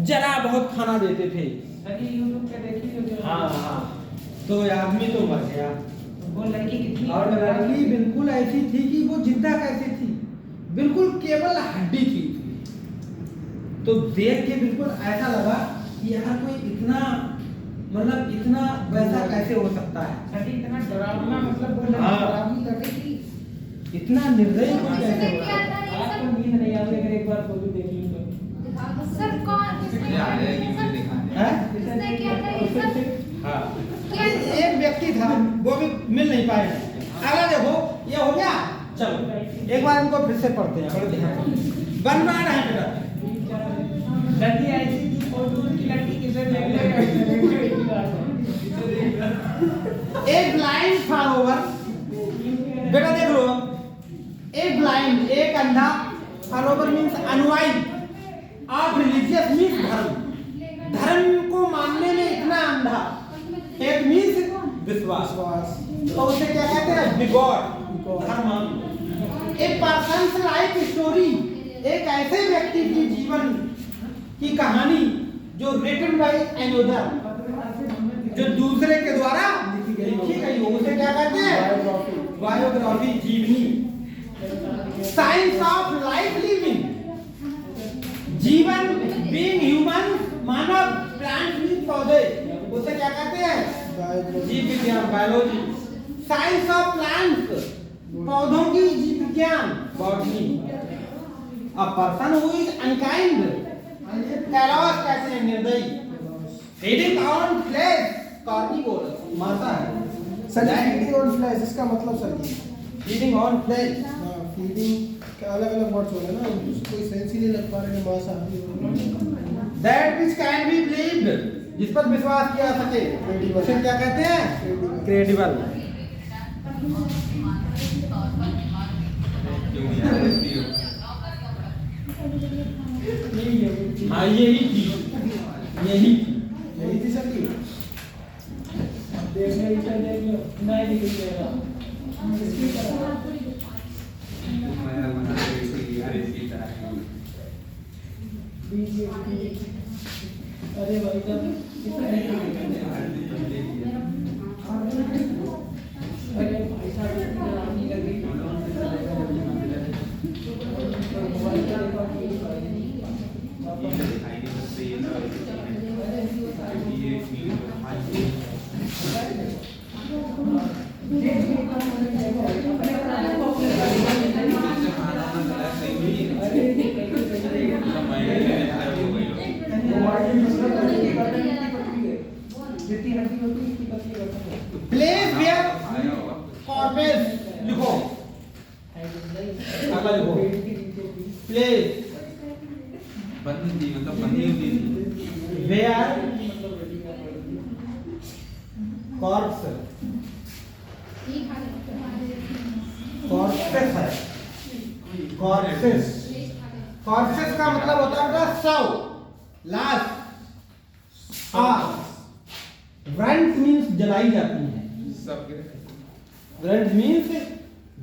जरा बहुत खाना देते थे। सर ये यूट्यूब पे देखी जो हाँ हाँ, तो आदमी तो मर गया। वो लड़की कितनी और लड़की बिल्कुल ऐसी थी कि वो जिंदा कैसे थी, बिल्कुल केवल हड्डी थी। तो देख के बिल्कुल ऐसा लगा कि यार कोई इतना, मतलब इतना वैसा कैसे हो सकता है। सर इतना डरावना, मतलब वो लड़की हाँ। डरावनी लगी थी। इतना निर्दयी कोई कैसे हो सकता है। आपको नींद नहीं आती अगर एक बार फोटो देख ली तो? सर कौन? ये आ जाएगी, मुझे दिखाने। हैं? किसने किया था ये सब? हाँ, क्या? एक व्यक्ति था, वो भी मिल नहीं पाए। अगला देखो, ये हो गया। चलो एक बार इनको फिर से पढ़ते हैं, बड़े ध्यान से। बनवा रहे हैं बेटा। लड़की ऐसी थी, फोटो की लड़की किसे देख एक ब्लाइंड फॉलोवर, बेटा देख लो, एक ब्लाइंड, एक अंधा, फॉलोवर मींस अनुयायी ऑफ रिलीजियस मींस धर्म, धर्म को मानने में इतना अंधा, एक मींस विश्वास, तो उसे क्या कहते हैं? बिगॉड, धर्म। एक पर्सन्स लाइफ स्टोरी, एक ऐसे व्यक्ति की जीवन की कहानी जो रिटन बाय अनदर, जो दूसरे के द्वारा लिखी गई हो, उसे क्या कहते हैं? बायोग्राफी, जीवनी। साइंस ऑफ लाइफ लिविंग, जीवन, बीइंग ह्यूमन, मानव, प्लांट मीन पौधे, उसे क्या कहते हैं? जीव विज्ञान, बायोलॉजी। साइंस ऑफ प्लांट्स, पौधों की जीव विज्ञान, botany. A person who is unkind, callous कहते हैं निर्दयी। फीडिंग ऑन फ्लेश, कार्निवोरस, मांसाहारी। सर फीडिंग ऑन फ्लैश इसका मतलब सर ये फीडिंग ऑन फ्लेश, फीडिंग का अलग अलग वर्ड्स हो गए ना, कोई सेंस ही नहीं लग पा रहे मांसाहारी। That which can be believed, जिस पर विश्वास किया जा सके, उसे क्या कहते हैं? क्रेडिबल। क्यों यार इतनी हो? हाँ यही थी, यही थी। यही थी सर की। देखने इसे देख लो नहीं दिख जाएगा मैं बना रही हर इसी तरह अरे भाई साहब अरे भाई साहब आने लगी प्लेस वेयर कॉर्पस लिखो अगला लिखो प्लेस बंदी मतलब बंदी होती थी वेयर कॉर्प्स कॉर्पस है कॉर्पस कॉर्पस का मतलब होता है शव लाश ब्रंट मीन्स जलाई जाती है सबके ब्रंट मीन्स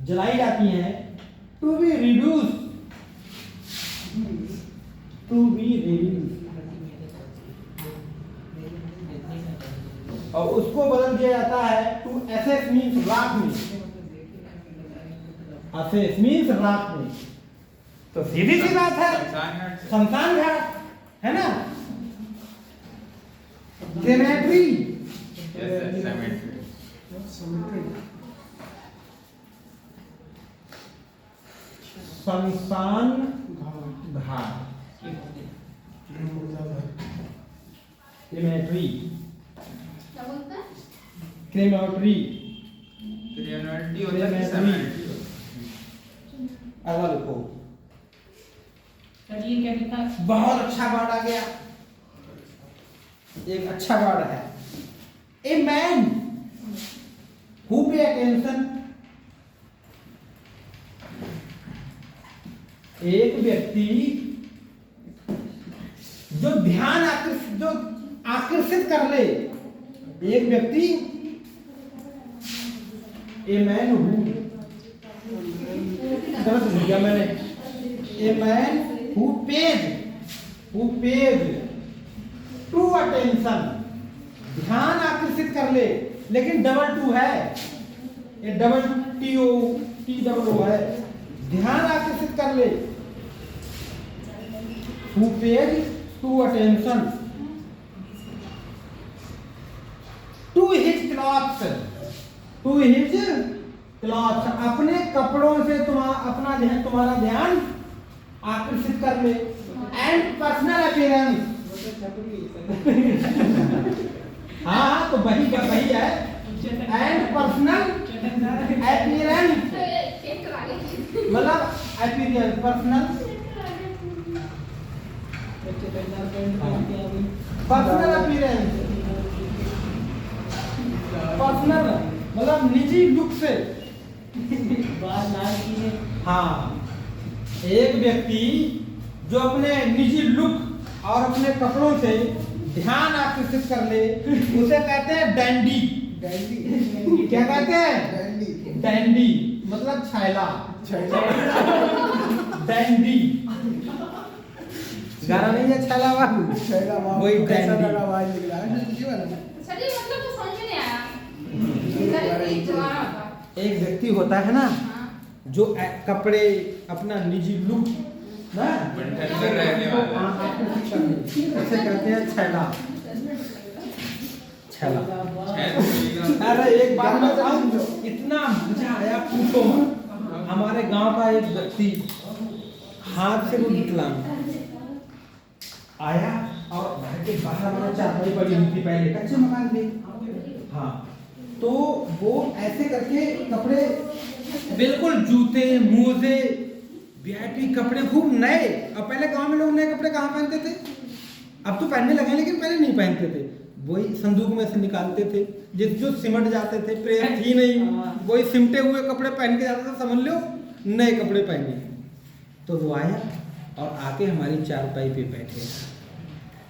जलाई जाती है टू बी रिड्यूस और उसको बदल दिया जाता है टू एसेस मीन्स राख में एसेस मीन्स राख में तो सीधी सी बात है शमशान घाट है ना सेमेट्री शमशान घाट क्रेमेटरी क्या बोलता है? क्रेमेटरी क्रिमिनलिटी होता है सेमेट्री अगला लिखो चलिए क्या लिखा बहुत अच्छा वर्ड आ गया एक अच्छा वर्ड है ए मैन हु पे अटेंशन एक व्यक्ति जो ध्यान आकर्षित कर ले एक व्यक्ति ए मैन हु गलत लिख दिया मैंने a man who pays to attention ध्यान आकर्षित कर ले लेकिन डबल टू है ये डबल टी डबल ओ है ध्यान आकर्षित कर ले who pays to attention to his clothes अपने कपड़ों से तुम्हारा ध्यान आकर्षित कर ले एंड पर्सनल अपीयरेंस हाँ तो वही है एंड पर्सनल अपीयरेंस मतलब अपीयरेंस पर्सनल अपीयरेंस पर्सनल मतलब निजी लुक से हाँ एक व्यक्ति जो अपने निजी लुक और अपने कपड़ों से ध्यान आकर्षित कर ले उसे कहते हैं डैंडी क्या कहते हैं डैंडी मतलब छैला डैंडी गाना नहीं है छैला बाबू वही डैंडी आवाज निकला है चलिए मतलब तो समझ में नहीं आया चलिए दोबारा बताओ एक व्यक्ति होता है ना जो कपड़े अपना निजी लुक ना बंधन में रहने वाला ऐसे कहते हैं छैला अरे एक बात बताऊं इतना मजा आया पूछो मत हमारे गांव का एक व्यक्ति हाथ से वो विकलांग आया और घर के बाहर मैंने चारपाई पड़ी हुई थी पहले कच्चे मकान थे हाँ तो वो ऐसे करके कपड़े बिल्कुल जूते मोजे वीआईपी कपड़े खूब नए और पहले गांव में लोग नए कपड़े कहाँ पहनते थे अब तो पहनने लगे लेकिन पहले नहीं पहनते थे वही संदूक में से निकालते थे जो सिमट जाते थे प्रेस थी नहीं वही सिमटे हुए कपड़े पहन के जाते थे समझ लो नए कपड़े पहने तो वो आया और आके हमारी चारपाई पे बैठे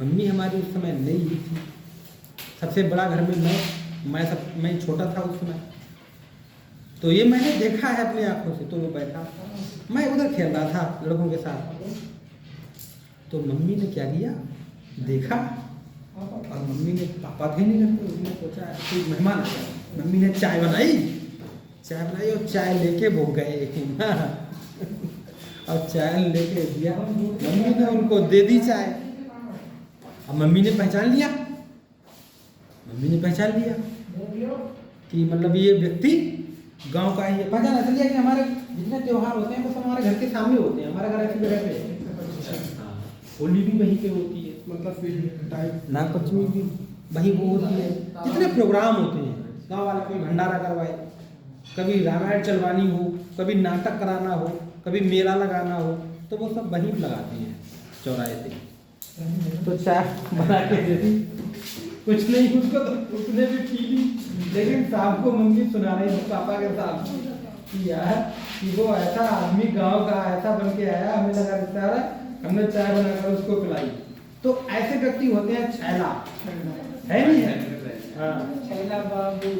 मम्मी हमारी उस समय नई ही थी सबसे बड़ा घर में मैं मैं छोटा था उस समय, तो ये मैंने देखा है अपनी आंखों से। तो वो बैठा, मैं उधर खेल रहा था लड़कों के साथ, तो मम्मी ने क्या किया, देखा, और मम्मी ने, पापा थे नहीं घर पे, उसने सोचा कोई मेहमान आ गया। मम्मी ने चाय बनाई और चाय लेके वो गए और चाय लेके दिया, मम्मी ने उनको दे दी चाय। अब मम्मी ने पहचान लिया कि मतलब ये व्यक्ति गांव का ही है। पहचान ऐसा लिया कि हमारे जितने त्योहार होते हैं वो सब हमारे घर के सामने होते हैं, हमारा घर ऐसी जगह पे है। होली भी वहीं पे होती है, मतलब फिर टाइप नागपंचमी भी वहीं वो होती है। जितने प्रोग्राम होते हैं, गांव वाला कोई भंडारा करवाए, कभी रामायण चलवानी हो, कभी नाटक कराना हो, कभी मेला लगाना हो, तो वो सब वहीं लगाते हैं चौराहे पे। तो चाय बना के दे दी, कुछ नहीं उसको, तो उसने भी पी ली, लेकिन शाम को मम्मी सुना रही थी पापा के साथ कि यार कि वो ऐसा आदमी गांव का ऐसा बन के आया, हमें लगा रिश्तेदार है, हमने चाय बनाकर उसको पिलाई। तो ऐसे व्यक्ति होते हैं छैला, है नहीं है? हाँ, छैला बाबू,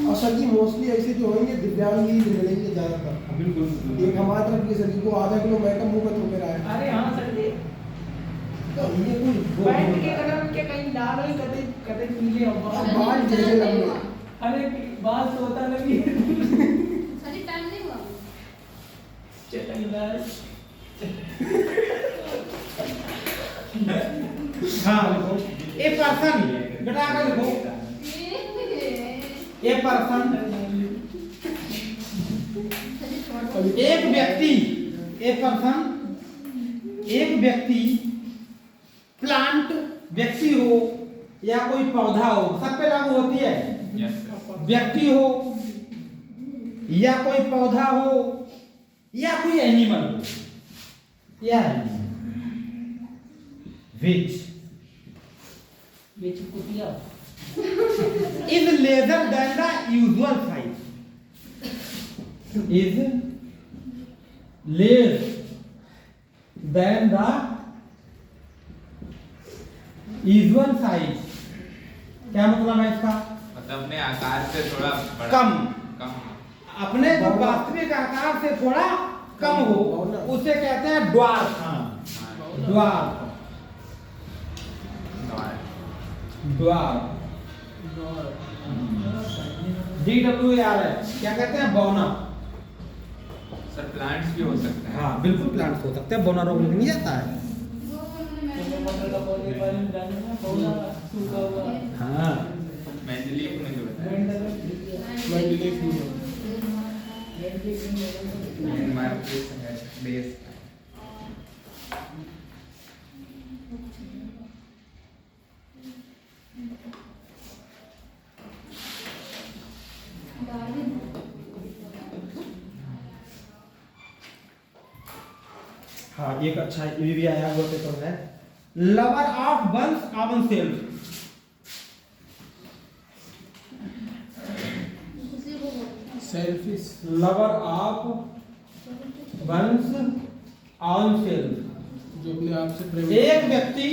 और सर जी मोस्टली ऐसे जो होंगे दिव्यांग ही मिलेंगे ज्यादातर। बिल्कुल। एक हमारे तरफ की सर जी को आधा किलो मैडम मुंह में थोपे रहा है। अरे हाँ सर जी, तो ये कोई पैंट के कलर उनके कहीं लाल है, कभी कभी नीले और और बाल जैसे लंबे। अरे बाल सोता लगी सर टाइम नहीं हुआ। चटकदार। हाँ देखो, ए पर्सन बेटा आगे देखो, ए पर्सन एक व्यक्ति, एक पर्सन एक व्यक्ति, प्लांट व्यक्ति हो या कोई पौधा हो, सब पे लागू होती है। Yes sir. व्यक्ति हो या कोई पौधा हो या कोई एनिमल हो, या which कुतिया is larger than the usual size, is less than the usual size। क्या मतलब है इसका? मतलब अपने आकार से थोड़ा बड़ा, कम, कम। अपने जो वास्तविक आकार से थोड़ा कम हो, उसे कहते हैं ड्वार्फ। ड्वार्फ, ड्वार्फ, DWAR है, क्या कहते हैं? बौना। सर प्लांट्स भी हो सकते हैं। हाँ बिल्कुल, प्लांट्स हो सकते हैं, बौना रोग नहीं आता है। मटर का पौधे वाले गाने में पौधा सूखा हुआ हाँ, मेंडलीफ ने जो बताया, मार्केट है बेस। हाँ एक अच्छा ये भी आया हुआ पेपर है, lover of ones own self. Selfish, lover of ones own self, जो अपने आप से प्रेम। एक व्यक्ति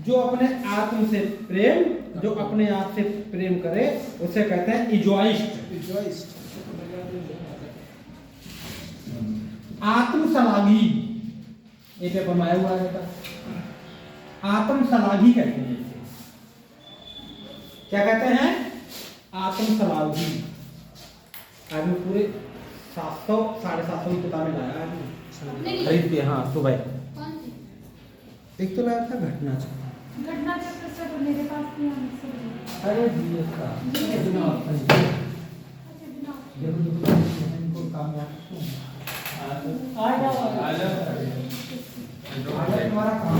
जो अपने आत्म से प्रेम, जो अपने आप से प्रेम करे, उसे कहते हैं इगोइस्ट। आत्मसलाघी, ये पेपर में आया हुआ है बेटा। आत्मसलाघी कहते हैं इसे। क्या कहते हैं? आत्मसलाघी। आदमी पूरे 700 750 की किताबें लाया आदमी खरीद के। हाँ सुबह कौन सी? एक तो लाया था घटना चक्र। घटना चक्र सर मेरे पास नहीं है सर। अरे जीएस का कितना ऑप्शन है। इनको कामयाब आ जाओ तुम्हारा काम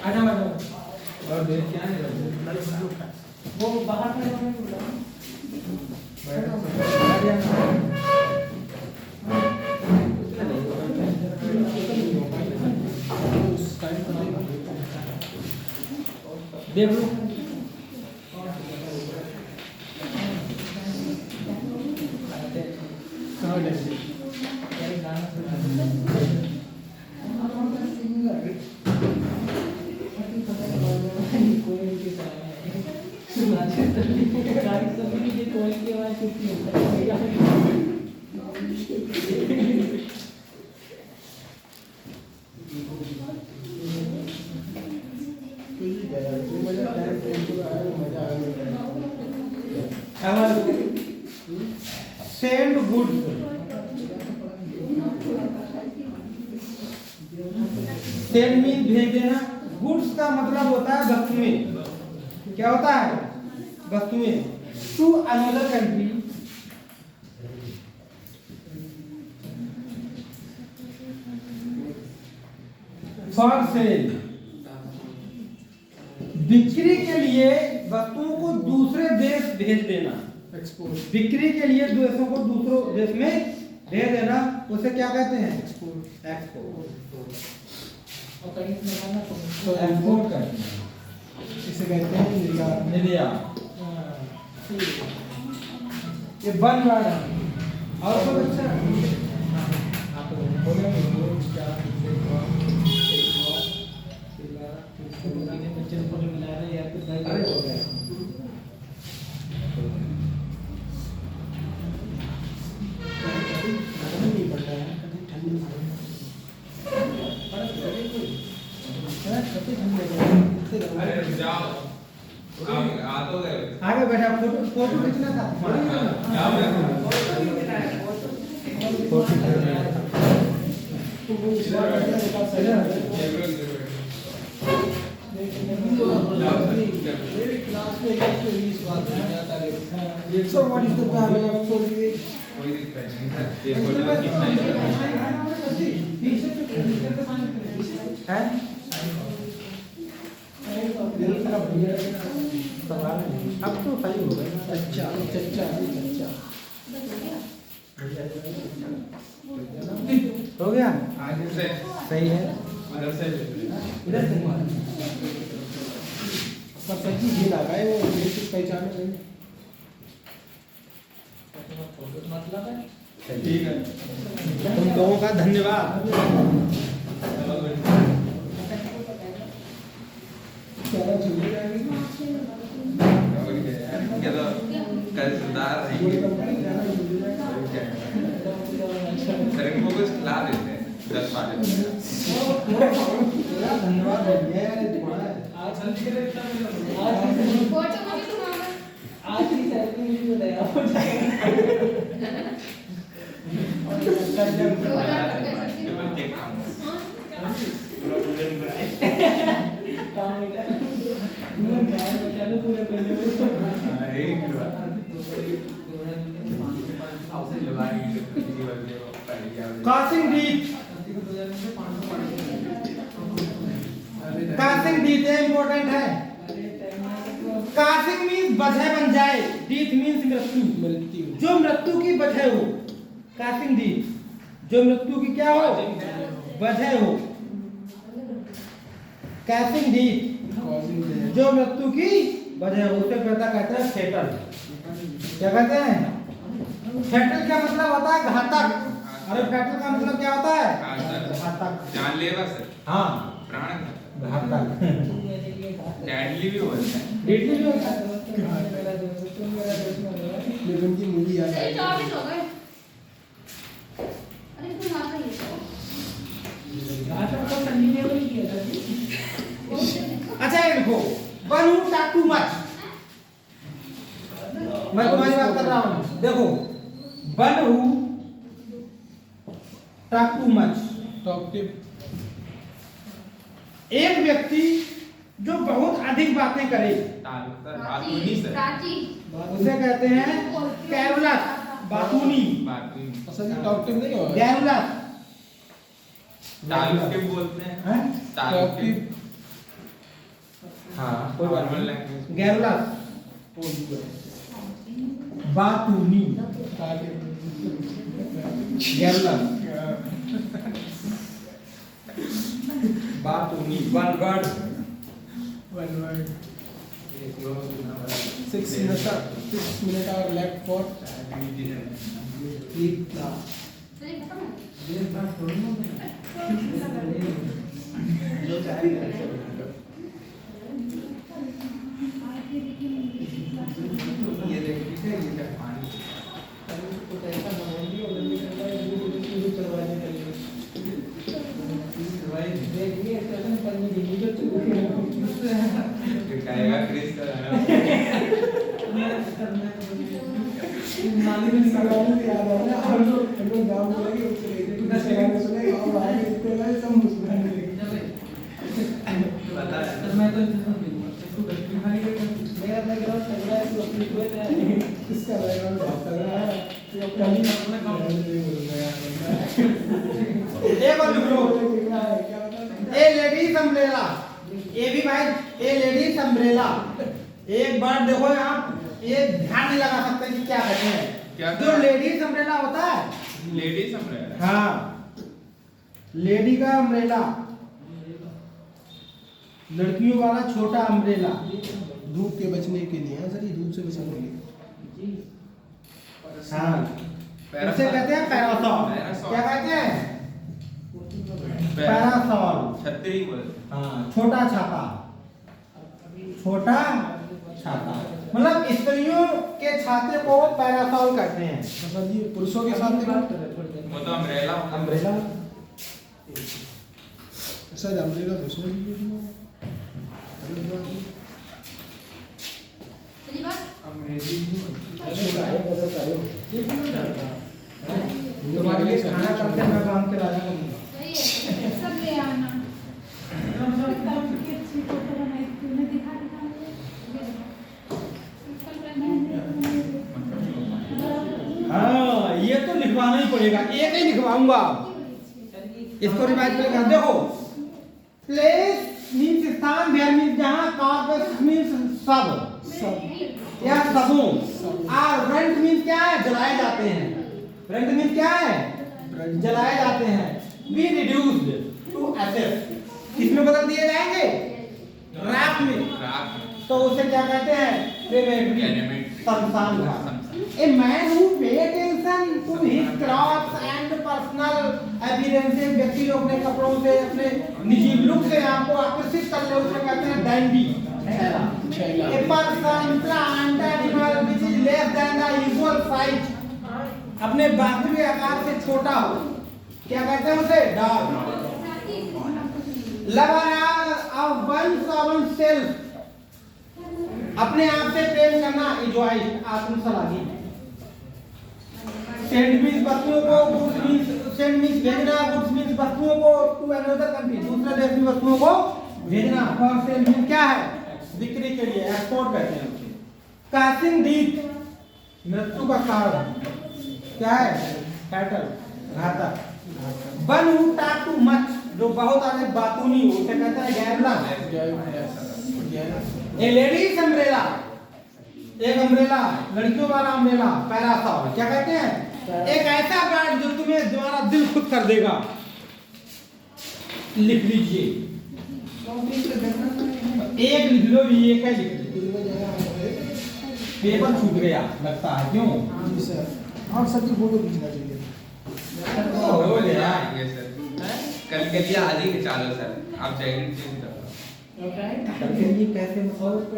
आ जाओ। और देख क्या है वो बाहर में बोला देख लो। हाँ सेंड गुड्स, सेंड मीन भेज देना, गुड्स का मतलब होता है वस्तुएं, क्या होता है वस्तुएं, to another country, for sale, बिक्री के लिए वस्तुओं को दूसरे देश भेज देना, एक्सपोर्ट, बिक्री के लिए देशों को दूसरों देश में भेज देना, उसे क्या कहते हैं एक्सपोर्ट, एक्सपोर्ट, और कहीं से लगाना तो एक्सपोर्ट करते हैं, इसे कहते हैं निर्यात। निर्यात। ठीक है। ये वन वर्ड है और सब अच्छा आप हो गया दो चार बच्चे को मिला रहे या फिर भाई अरे हो गया नहीं पड़ रहा है, कभी ठंड नहीं पड़ अरे रुक जाओ, आ तो गए। आगे बैठा, फोटो फोटो खींचना था जाओ So what is the plan of Soviet? कोई दिक्कत नहीं है, ये फोटो खींचना है। है अब तो सही हो गया, अच्छा चच्चा चच्चा हो गया, आगे से सही है, उधर से इधर से पर सच्ची घी लगा है वो बेसिक पहचान है। मतलब है ठीक है। तुम लोगों का धन्यवाद। क्या चलिए जाएगी क्या तो कल सुधार रहेंगे। सर इनको कुछ खिला देते हैं 10 वाले। धन्यवाद भैया, आज फोटो को भी सुनाओ। आज की सैलरी मिली तो दया हो काम मिला चलो पूरे पहले कासिंग डीट, कासिंग डीट इम्पोर्टेंट है। कासिंग मीन्स वजह बन जाए, डीट मीन्स मृत्यु, मृत्यु, जो मृत्यु की वजह हो, कासिंग डीट, जो मृत्यु की क्या हो वजह हो, कासिंग डीट causing death, जो मृत्यु की वजह हो, उसे कहता कहते हैं फेटल। क्या कहते हैं फेटल? क्या मतलब होता है घातक, अरे फेटल का मतलब क्या होता है घातक, जानलेवा सर, हाँ प्राण घातक, डैडली भी होता है। डेडली भी होता है। लेकिन की मूवी याद सही आई 24 हो गए। अरे तुम मार रही हो। आज आपको संडे ने भी किया था जी। अच्छा ये देखो, one who talk too much, मैं तुम्हारी बात कर रहा हूँ। देखो one who talk too much, talkative, एक व्यक्ति जो बहुत अधिक बातें करे, बातूनी सर, प्राची। उसे कहते हैं कैरुलस, बातूनी, बातूनी असल में टॉकटिव नहीं होगा, कैरुलस, तालुके बोलते हैं। हैं? तालुके टॉकटिव हाँ कोई बात नॉर्मल नहीं, लैंग्वेज। कैरुलस, बातूनी, कैरुलस, बातूनी, one word, one word, 6 minutes are left for सही खत्म हो। जो चाहेगा ये देखिए क्या ये क्या पानी कुछ ऐसा बनाएंगे और जल्दी करता है जल्दी चलवाने के लिए देखिए स्टेशन पर में दिल्ली को ये कहेगा क्रिस का है नाली में निकालने से याद आ रहा है हम लोग गाँव बोलेंगे उससे कितना चलाने सुनेगा और आगे इतने लाए सब मुस्कुराने लगे पता है मैं तो इसको गलती खाली करता मेरा बैकग्राउंड चल रहा है तो अपनी कोई इसका बैकग्राउंड बहुत चल रहा है ये कल ही अपना काम नहीं बोलूंगा यार एक और लिख लो क्या बता ए लेडीज अम्ब्रेला। ये भी भाई ए लेडीज अम्ब्रेला एक बार देखो आप ये ध्यान नहीं लगा सकते कि क्या कहते हैं क्या जो लेडीज अम्ब्रेला होता है लेडीज अम्ब्रेला हाँ लेडी का अम्ब्रेला लड़कियों वाला छोटा अम्ब्रेला धूप के बचने के लिए है सर ये धूप से बचने के लिए हाँ इसे कहते हैं पैरासॉल क्या कहते हैं पैरासॉल छतरी बोलते हाँ छोटा छाता छोटा छाता मतलब स्त्रियों के छाते को पैरासॉल कहते हैं मतलब ये पुरुषों के साथ देखो वो तो अम्ब्रेला अम्ब्रेला सर अम्ब्रेला दूसरे की चलिए बात तुम्हारे लिए खाना करके मैं काम के राजा करूंगा सही है सब ले आना हाँ ये तो लिखवाना ही पड़ेगा एक ही लिखवाऊंगा इसको रिवाइज करेगा देखो प्लेस मींस स्थान वेयर मींस जहां कॉर्पस मींस सब या सबों और रेंट मींस क्या है जलाए जाते हैं रेंट मींस क्या है जलाए जाते हैं बी रिड्यूस्ड टू एसेस किसमें बदल दिए जाएंगे राख में राख तो उसे क्या कहते हैं Crematory. शमशान घाट A man who pay attention to his clothes and personal appearances व्यक्ति जो अपने कपड़ों से अपने निजी लुक से आपको आकर्षित कर ले उसे कहते हैं dandy A person plant animal which is less than the usual size अपने वास्तविक आकार से छोटा हो क्या कहते हैं उसे dog lover of oneself अपने आप से प्रेम करना एंजॉय आत्मसलाही सेंड मींस वस्तुओं को गुड्स मींस सेंड मींस भेजना गुड्स मींस वस्तुओं को टू अनदर कंट्री दूसरे देश में वस्तुओं को भेजना फॉर सेल मींस क्या है बिक्री के लिए एक्सपोर्ट कहते हैं उसे कासिंग डीप मृत्यु का कारण क्या है फैटल घातक one who talk too much जो बहुत आगे बातूनी हो उसे कहता है गैरला ए लेडीज अम्ब्रेला एक अम्ब्रेला लड़कियों वाला अम्ब्रेला पैरासॉल क्या कहते हैं एक ऐसा बैट जो तुम्हें तुम्हारा दिल खुश कर देगा लिख लीजिए एक लिख लो ये एक है लिख लो पेपर छूट गया लगता है क्यों जी सर और सबकी फोटो खींचना चाहिए हो ले आएंगे सर कल के लिए आज ही चालो सर आप जैकेट चेंज कर लो करके ये कैसे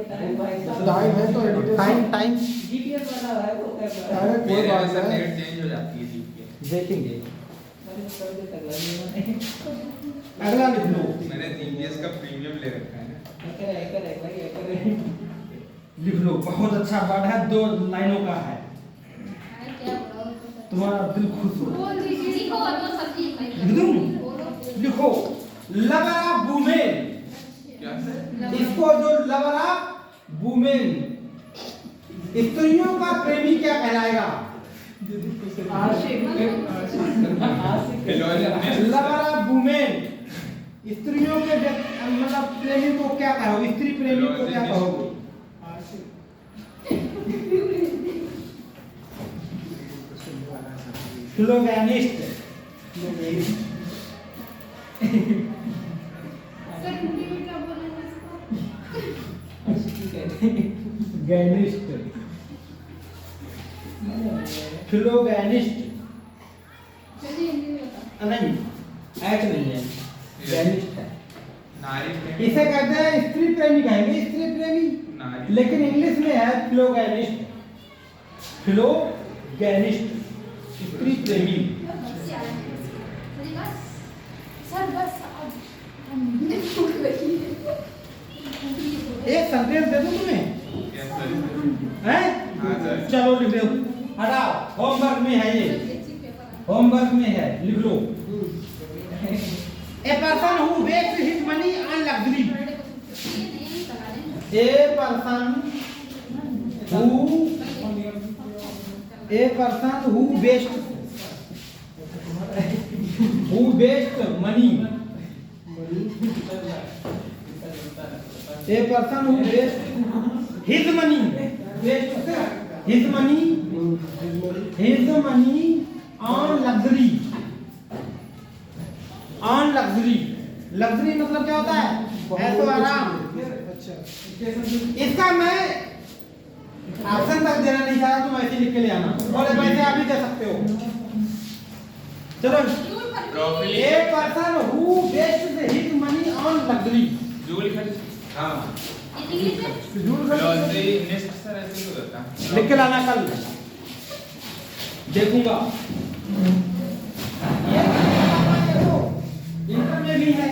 टाइम है तो एडिटर टाइम जीपीएस वाला है वो कर रहा है अरे कोई मेरे बात में सर नहीं डेट चेंज हो जाती है जीपीएस देखेंगे मैंने कर दे तक लगी अगला लिख लो मैंने जीपीएस का प्रीमियम ले रखा है हैकर है भाई हैकर लिख लो बहुत अच्छा वर्ड है 2 लाइनों का है क्या बोला तुम्हारा दिल खुश हो बोल दीजिए लिखो और वो सब्जी लिख दूं? लिखो लवर ऑफ वुमेन क्या सर इसको जो लवर ऑफ वुमेन स्त्रियों का प्रेमी क्या कहलाएगा आशिक लवर ऑफ वुमेन स्त्रियों के मतलब प्रेमी को क्या कहोगे स्त्री प्रेमी को क्या कहोगे फ्लोगैनिस्ट सर हिंदी में क्या बोलेंगे इसको गैनिस्ट फ्लोगैनिस्ट चलिए हिंदी में बता नहीं, एच नहीं है, वेनिस्ट है। नारी प्रेमी। इसे कहते हैं स्त्री प्रेमी, कहेंगे स्त्री प्रेमी, नारी। लेकिन इंग्लिश में है फिलोगैनिस्ट, फिलोगैनिस्ट, स्त्री प्रेमी। सर बस अब हमने भूल गई एक सेंटेंस दे दूं तुम्हें, Yes, sir. हैं? हाँ, सर। चलो लिख दो, हटाओ, होमवर्क में है ये, होमवर्क में है, लिख लो। A person who wastes his money on luxury. A person who wastes money. A person who wastes his money. His money on luxury. On luxury. Luxury मतलब क्या होता है? ऐसो आराम। इसका मैं ऑप्शन तक देना नहीं चाहता, तुम ऐसे लिख के ले आना, और पैसे आप ही दे सकते हो। चलो, Properly. A person who wastes his money on luxury. Joule खर्च। हाँ। Philosophy, next sir ऐसे ही होता है। लिख के लाना कल, देखूंगा। ये इंटर में भी है।